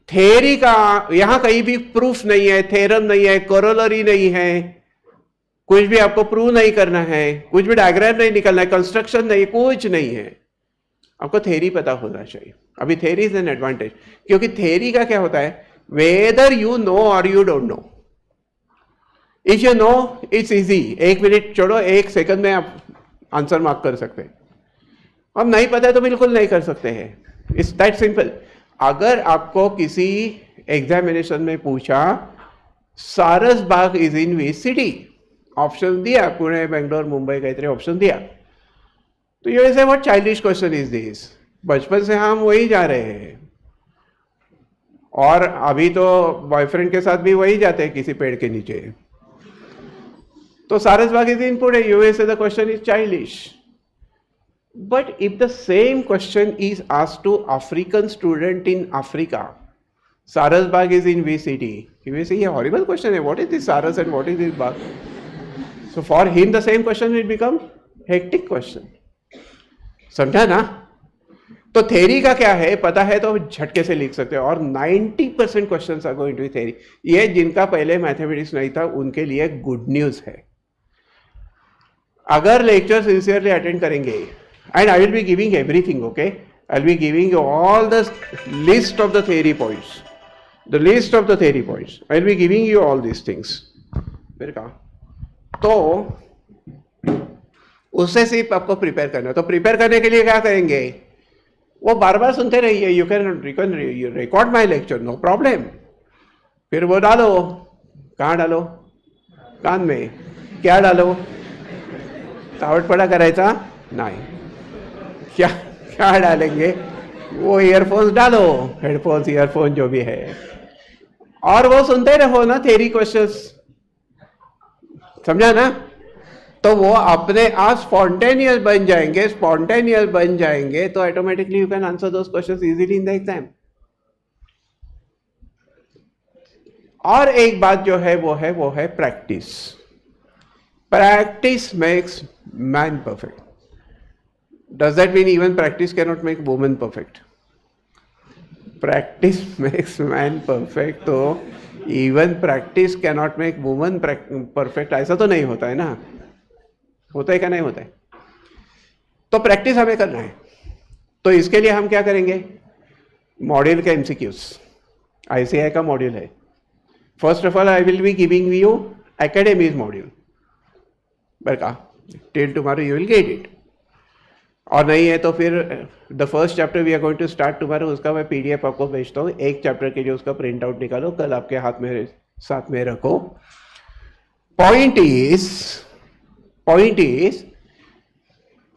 Theory का यहां कहीं भी प्रूफ नहीं है, थ्योरम नहीं है, कोरोलरी नहीं है, कुछ भी आपको प्रूव नहीं करना है, कुछ भी डायग्राम नहीं निकलना है, कंस्ट्रक्शन नहीं, कुछ नहीं है। आपको थ्योरी पता होना चाहिए। अभी थ्योरी इज एन एडवांटेज, क्योंकि थ्योरी का क्या होता है, वेदर यू नो और you don't know. If you know it's easy, 1 minute छोड़ो 1 सेकंड में आप आंसर मार्क कर सकते हैं। अब नहीं पता है तो बिल्कुल नहीं कर सकते हैं। It's that simple. अगर आपको किसी एग्जामिनेशन में पूछा Saras Baug is in which city, option दिया, पुणे, बेंगलोर, मुंबई, काहीतरी ऑप्शन दिया, तो ये ऐसे what childish question is this. बचपन से हम वही जा रहे हैं, और अभी तो बॉयफ्रेंड के साथ भी वही जाते हैं किसी पेड़ के नीचे। तो Sarasbaug is in Pune, USA, the question is childish. But if the same question is asked to African student in Africa, Sarasbaug is in which city, he will say ये हॉरिबल क्वेश्चन है, what is this saras and what is this baug. So for him the same question will become hectic question. समझा ना? तो theory का क्या है पता है तो झटके से लिख सकते हो, और 90% questions are going to be theory. ये जिनका पहले मैथमेटिक्स नहीं था उनके लिए गुड न्यूज है। अगर लेक्चर सिंसियरली अटेंड करेंगे, and I will be giving everything, okay, I will be giving all the list of the theory points, the list of the theory points, I will be giving you all these things. फिर कहा तो उससे सिर्फ आपको prepare करना है। तो prepare करने के लिए क्या करेंगे, वो बार बार सुनते रहिए, you can record my lecture, no problem. फिर वो डालो, कहाँ डालो, कान में। क्या डालो, तावटपड़ा करायचा नहीं, क्या क्या डालेंगे, वो ईयरफोन्स डालो, हेडफोन्स ईयरफोन जो भी है, और वो सुनते रहो ना थ्योरी क्वेश्चंस, समझा ना। तो वो अपने आप स्पॉन्टेनियस बन जाएंगे, स्पॉन्टेनियस बन जाएंगे तो automatically you can answer those questions easily in the exam. और एक बात जो है वो है practice. Practice makes man perfect. Does that mean even practice can not make woman perfect? Practice makes man perfect, तो even practice can not make woman perfect, ऐसा तो नहीं होता है ना। होता है क्या, नहीं होता है? तो प्रैक्टिस हमें करना है। तो इसके लिए हम क्या करेंगे, मॉड्यूल के एमसीक्यूज, आईसीआई का मॉड्यूल है। First of all I will be giving you academies module, बरका till tomorrow you will get it. और नहीं है तो फिर the first chapter we are going to start tomorrow, उसका मैं पीडीएफ आपको भेजता हूँ। एक चैप्टर के लिए उसका प्रिंट आउट निकालो, कल आपके हाथ में साथ में रखो। पॉइंट इज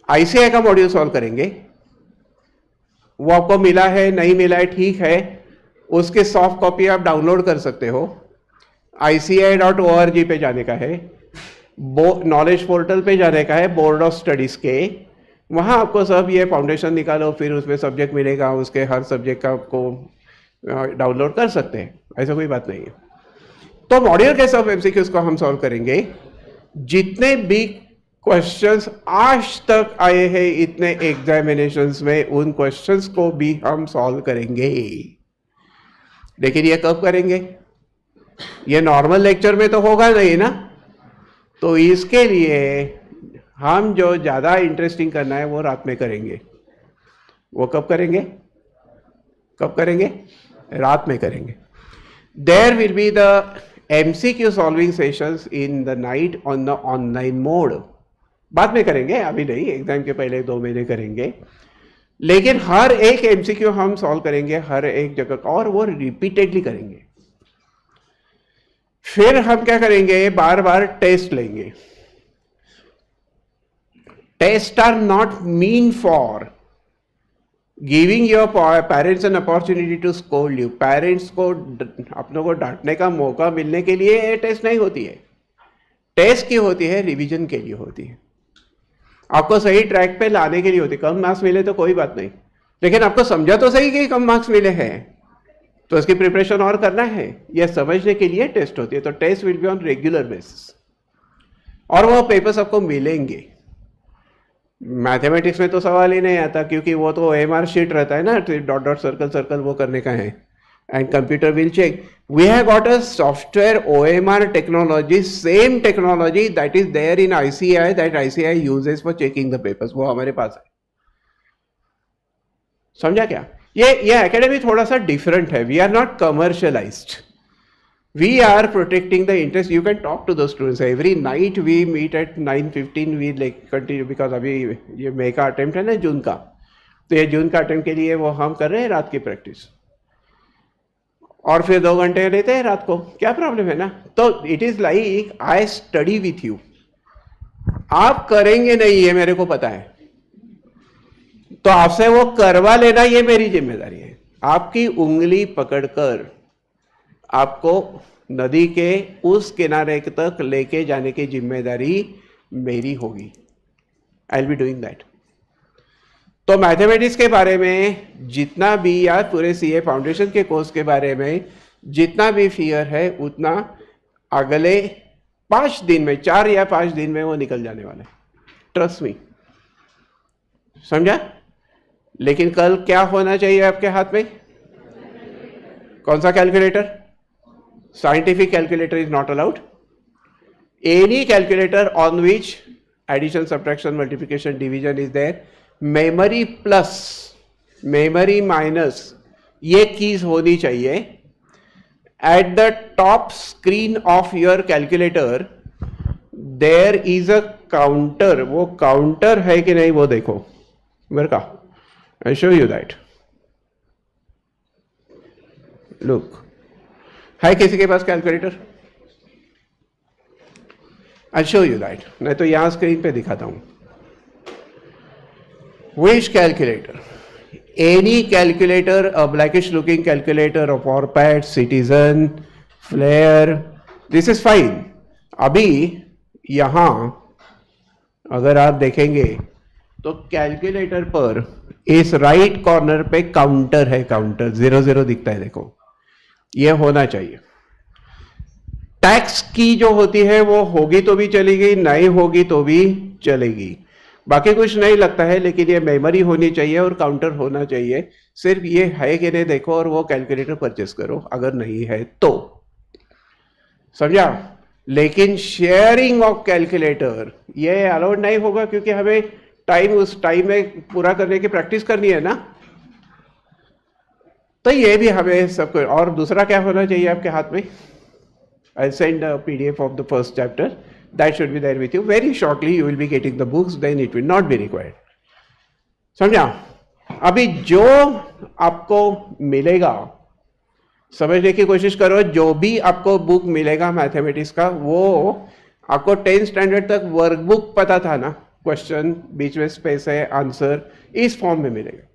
आईसीआई का मॉड्यूल सॉल्व करेंगे। वो आपको मिला है, नहीं मिला है, ठीक है, उसके सॉफ्ट कॉपी आप डाउनलोड कर सकते हो। ICAI.org पे जाने का है, नॉलेज पोर्टल पे जाने का है, बोर्ड ऑफ स्टडीज के, वहाँ आपको सब ये फाउंडेशन निकालो, फिर उसमें सब्जेक्ट मिलेगा, उसके हर सब्जेक्ट का आपको डाउनलोड कर सकते हैं, ऐसा कोई बात नहीं है। तो मॉड्यूल के सब एमसीक्यूज को हम सॉल्व करेंगे। जितने भी क्वेश्चंस आज तक आए हैं इतने एग्जामिनेशंस में, उन क्वेश्चंस को भी हम सॉल्व करेंगे। लेकिन ये कब करेंगे, ये नॉर्मल लेक्चर में तो होगा नहीं ना। तो इसके लिए हम जो ज़्यादा इंटरेस्टिंग करना है वो रात में करेंगे। वो कब करेंगे, कब करेंगे, रात में करेंगे। There will be the MCQ solving sessions in the night on the online mode. बाद में करेंगे, अभी नहीं, एग्जाम के पहले 2 महीने करेंगे। लेकिन हर एक MCQ हम सॉल्व करेंगे, हर एक जगह का, और वो रिपीटेडली करेंगे। फिर हम क्या करेंगे, बार बार टेस्ट लेंगे। Test are not mean for giving your parents an opportunity to scold you. Parents को अपनों को डांटने का मौका मिलने के लिए ये टेस्ट नहीं होती है। टेस्ट की होती है, रिवीजन के लिए होती है, आपको सही ट्रैक पे लाने के लिए होती है। कम मार्क्स मिले तो कोई बात नहीं, लेकिन आपको समझा तो सही कि कम मार्क्स मिले हैं, तो इसकी प्रिपरेशन और करना है, यह समझने के लिए टेस्ट होती है। तो test will be on regular basis, और वो पेपर्स आपको मिलेंगे। मैथमेटिक्स में तो सवाल ही नहीं आता, क्योंकि वो तो OMR शीट रहता है ना, डॉट डॉट सर्कल सर्कल वो करने का है, and computer will check. We have got a software OMR technology, same technology that is there in ICAI, that ICAI uses for checking the papers, वो हमारे पास है। समझा क्या? ये एकेडमी थोड़ा सा डिफरेंट है। We are not commercialised, we are protecting the interest. You can talk to the students every night. We meet at 9:15. we like continue, because अभी ये मई का अटेम्प्ट है ना, जून का, तो ये जून का अटेम्प्ट के लिए वो हम कर रहे हैं रात की प्रैक्टिस, और फिर 2 घंटे लेते हैं रात को, क्या प्रॉब्लम है ना। तो it is like I study with you. आप करेंगे नहीं ये मेरे को पता है, तो आपसे वो करवा लेना ये मेरी जिम्मेदारी है। आपकी उंगली पकड़कर आपको नदी के उस किनारे तक लेके जाने की जिम्मेदारी मेरी होगी। आई विल बी डूइंग दैट। तो मैथमेटिक्स के बारे में जितना भी, या पूरे CA फाउंडेशन के कोर्स के बारे में जितना भी फियर है, उतना अगले 5 दिन में, 4 या 5 दिन में वो निकल जाने वाला है, ट्रस्ट मी। समझा? लेकिन कल क्या होना चाहिए आपके हाथ में? कौन सा calculator? Scientific calculator is not allowed. Any calculator on which addition, subtraction, multiplication, division is there, memory plus, memory minus, ये कीज होनी चाहिए। at the top screen of your calculator there is a counter. वो counter है कि नहीं वो देखो मेरे का. I show you that. Look, है किसी के पास calculator? I'll show you that. नहीं तो यहां स्क्रीन पे दिखाता हूं. Which calculator? Any calculator, a blackish looking calculator of Orpad, Citizen, Flair, this is fine. अभी यहां अगर आप देखेंगे तो कैलकुलेटर पर इस राइट कॉर्नर पे काउंटर है. काउंटर 00 दिखता है. देखो ये होना चाहिए. टैक्स की जो होती है वो होगी तो भी चलेगी, नहीं होगी तो भी चलेगी. बाकी कुछ नहीं लगता है, लेकिन ये मेमोरी होनी चाहिए और काउंटर होना चाहिए. सिर्फ ये है कि नहीं देखो और वो कैलकुलेटर परचेस करो, अगर नहीं है तो. समझा? लेकिन शेयरिंग ऑफ कैलकुलेटर ये अलाउड नहीं होगा, क्योंकि हमें उस टाइम में पूरा करने की प्रैक्टिस करनी है ना. तो ये भी हमें सब. और दूसरा क्या होना चाहिए आपके हाथ में? I'll send a PDF of the first chapter. That should be there with you. Very shortly you will be getting the books, then it will not be required. समझा? अभी जो आपको मिलेगा समझने की कोशिश करो. जो भी आपको बुक मिलेगा मैथमेटिक्स का, वो आपको 10th स्टैंडर्ड तक वर्कबुक पता था ना. क्वेश्चन बीच में स्पेस है, आंसर इस फॉर्म में मिलेगा.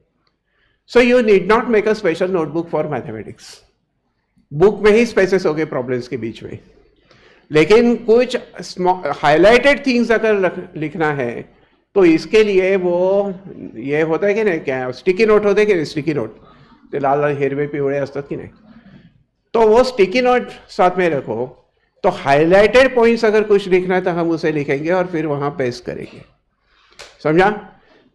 So you need not make a special notebook for mathematics. Book में ही स्पेसेस हो गए प्रॉब्लम्स के बीच में. लेकिन कुछ हाईलाइटेड थिंग्स अगर लिखना है तो इसके लिए वो ये होता है कि नाही, क्या स्टिकी नोट होते की नाही. स्टिकी नोट ते लाल लाल हिरवे पिवळे असतात की नाही, तो वो स्टिकी नोट साथ में रखो. तो हाईलाइटेड पॉइंट्स अगर कुछ लिखना है तो हम उसे लिखेंगे और फिर वहां पेस्ट करेंगे. समझा?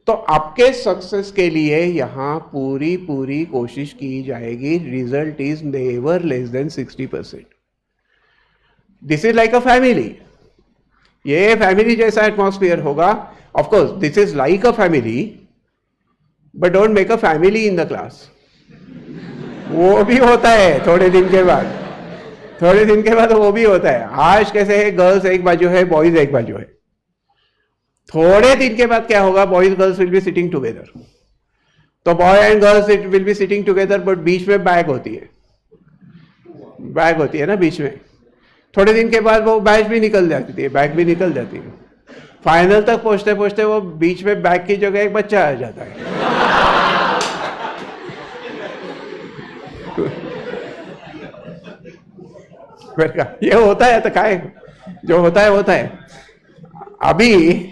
तो आपके सक्सेस के लिए यहां पूरी कोशिश की जाएगी. Result is never less than 60%. This is like a family. ये फैमिली जैसा एटमॉस्फेयर होगा. Of course this is like a family, but don't make a family in the class. वो भी होता है थोड़े दिन के बाद. वो भी होता है. आज कैसे है, गर्ल्स एक बाजू है, बॉयज एक बाजू है. थोड़े दिन के बाद क्या होगा, boys girls will be sitting together. तो boy and girls it will be sitting together, but बीच में बैग होती है ना बीच में. थोड़े दिन के बाद वो बैग भी निकल जाती है. फाइनल तक पहुंचते पहुंचते वो बीच में बैग की जगह एक बच्चा आ जाता है. ये होता है. तो काय जो होता है. अभी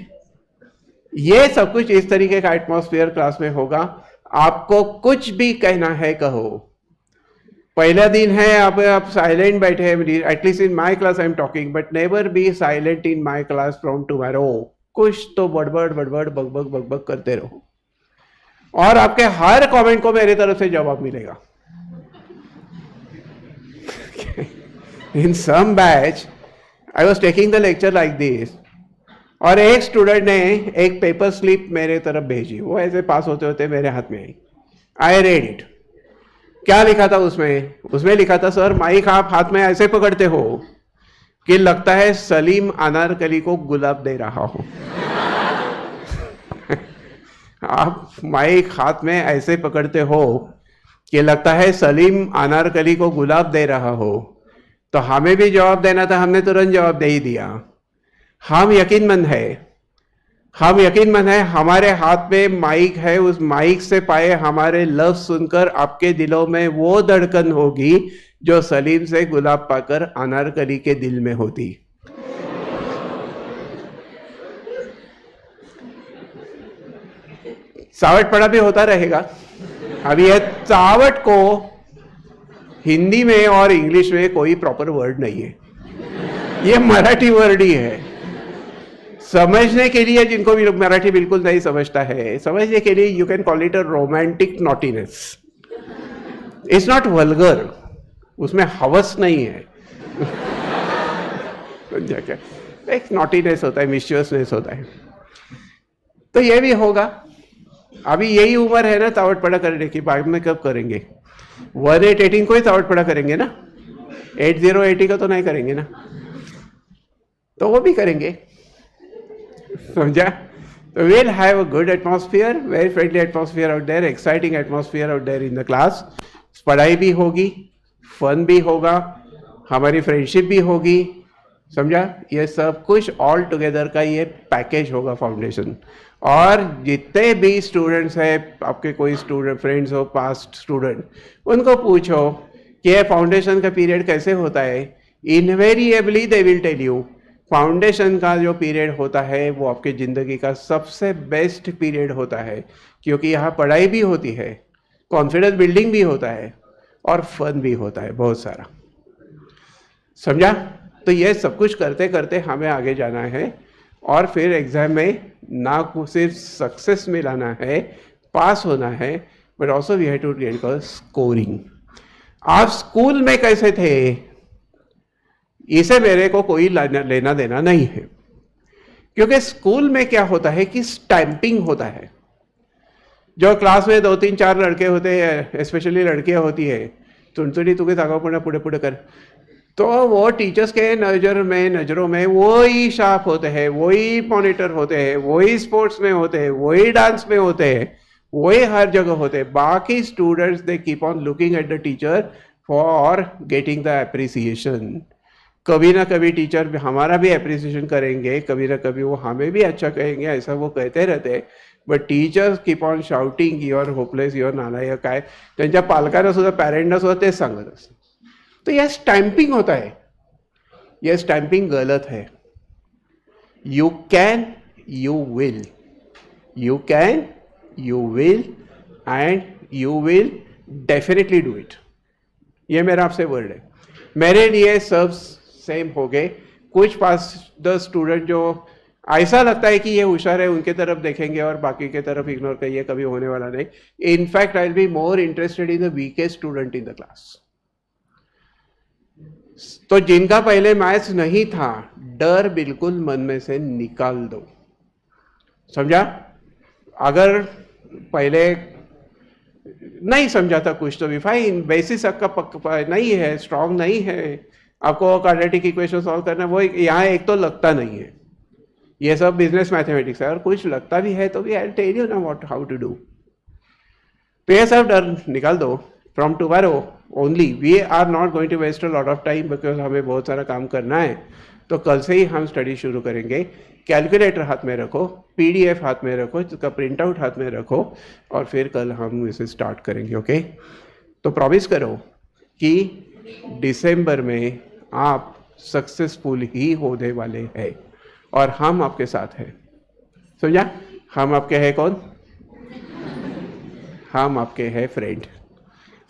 ये सब कुछ इस तरीके का एटमॉस्फेयर क्लास में होगा. आपको कुछ भी कहना है कहो. पहला दिन है, आप साइलेंट बैठे हैं. At least in my class I am talking, but never be silent in my class from tomorrow. कुछ तो बड़बड़ बकबक करते रहो, और आपके हर कमेंट को मेरी तरफ से जवाब मिलेगा. In some batch, I was taking the lecture like this, और एक स्टूडेंट ने एक पेपर स्लिप मेरे तरफ भेजी. वो ऐसे पास होते होते मेरे हाथ में आई. I read it. क्या लिखा था उसमें लिखा था, सर माइक आप हाथ में ऐसे पकड़ते हो कि लगता है सलीम अनारकली को गुलाब दे रहा हो. आप माइक हाथ में ऐसे पकड़ते हो कि लगता है सलीम अनारकली को गुलाब दे रहा हो. तो हमें भी जवाब देना था, हमने तुरंत जवाब दे ही दिया. हम यकीनमंद है, हमारे हाथ में माइक है. उस माइक से पाए हमारे लफ्ज सुनकर आपके दिलों में वो धड़कन होगी जो सलीम से गुलाब पाकर अनारकली के दिल में होती. चावट पड़ा भी होता रहेगा. अभी यह चावट को हिंदी में और इंग्लिश में कोई प्रॉपर वर्ड नहीं है. ये मराठी वर्ड ही है. समझने के लिए, जिनको भी मराठी बिल्कुल नहीं समझता है, समझने के लिए you can call it a romantic naughtiness. It's not vulgar. उसमें हवस नहीं है. एक नॉटीनेस होता है, मिस्चियसनेस होता है. तो ये भी होगा. अभी यही उम्र है ना चावट पड़ा करने की. बाद में कब करेंगे? 1/8 को ही चावट पड़ा करेंगे ना. 8080 का तो नहीं करेंगे ना, तो वो भी करेंगे, समझा? तो will have a good atmosphere, very friendly atmosphere out there, exciting atmosphere out there in the class. पढ़ाई भी होगी, फन भी होगा, हमारी फ्रेंडशिप भी होगी, समझा? ये सब कुछ ऑल टुगेदर का ये पैकेज होगा फाउंडेशन। और जितने भी स्टूडेंट्स हैं, आपके कोई स्टूडेंट फ्रेंड्स हो, पास्ट स्टूडेंट, उनको पूछो कि ये फाउंडेशन का पीरियड कैसे होता है। Invariably they will tell you foundation का जो पीरियड होता है वो आपकी ज़िंदगी का सबसे बेस्ट पीरियड होता है, क्योंकि यहाँ पढ़ाई भी होती है, कॉन्फिडेंस बिल्डिंग भी होता है और फन भी होता है बहुत सारा, समझा? तो ये सब कुछ करते करते हमें आगे जाना है और फिर एग्जाम में ना सिर्फ सक्सेस में लाना है, पास होना है, but also we have to get a scoring. आप स्कूल में कैसे थे, इसे मेरे को कोई लेना देना नहीं है, क्योंकि स्कूल में क्या होता है कि स्टैंपिंग होता है। जो क्लास में 2-3-4 लड़के होते हैं, स्पेशली लड़कियां होती है, तुड़ी तुगे तागा पड़ा पुड़े पुड़े कर, तो वो टीचर्स के नज़रों में वही शार्प होते हैं, वही मॉनिटर होते हैं, वही स्पोर्ट्स में होते हैं, वही डांस में होते हैं, वही हर जगह होते हैं। बाकी students they keep on looking at the teacher for getting the appreciation. कभी ना कभी टीचर हमारा भी अप्रिसिएशन करेंगे, कभी ना कभी वो हमें भी अच्छा कहेंगे, ऐसा वो कहते रहते हैं, but teachers keep on shouting your hopeless, your नालायक, काय त्यांच्या पालकांना सुद्धा, पॅरेंटना सुद्धा तेच सांगत असतात। तो यह स्टैंपिंग होता है, यह स्टैंपिंग गलत है। You can, you will, you can, you will and you will definitely do it. ये मेरा आपसे वर्ड है। मेरे लिए सब सेम हो गए। कुछ पास 10 स्टूडेंट जो ऐसा लगता है कि ये होशियार है, उनके तरफ देखेंगे और बाकी के तरफ इग्नोर करिए, कभी होने वाला नहीं। In fact I will be more interested in the weakest student in the class. तो जिनका पहले मैथ्स नहीं था, डर बिल्कुल मन में से निकाल दो, समझा? अगर पहले नहीं समझा था कुछ तो भी फाइन, बेसिस आपका नहीं है, स्ट्रांग नहीं है, आपको क्वाड्रेटिक इक्वेशन सॉल्व करना, वो यहाँ एक तो लगता नहीं है, ये सब बिजनेस मैथमेटिक्स है, और कुछ लगता भी है तो भी आई टेल यू ना व्हाट हाउ टू डू। तो ये सब डर निकाल दो। From tomorrow only we are not going to waste a lot of time, because हमें बहुत सारा काम करना है। तो कल से ही हम स्टडी शुरू करेंगे। कैलकुलेटर हाथ में रखो, पीडीएफ हाथ में रखो, इसका प्रिंट आउट हाथ में रखो, और फिर कल हम इसे स्टार्ट करेंगे। ओके? तो प्रॉमिस करो कि दिसंबर में आप सक्सेसफुल ही होने वाले हैं और हम आपके साथ हैं। समझा? हम आपके हैं कौन? हम आपके हैं फ्रेंड।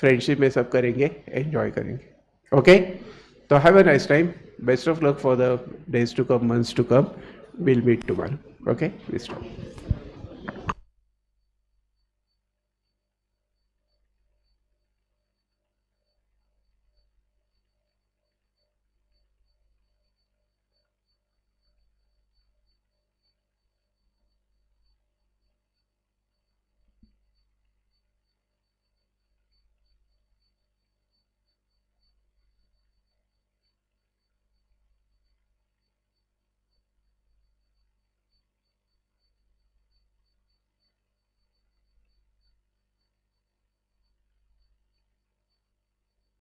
फ्रेंडशिप में सब करेंगे, एंजॉय करेंगे। ओके? तो have a nice time, best of luck for the days to come, months to come. Will meet tomorrow. Okay?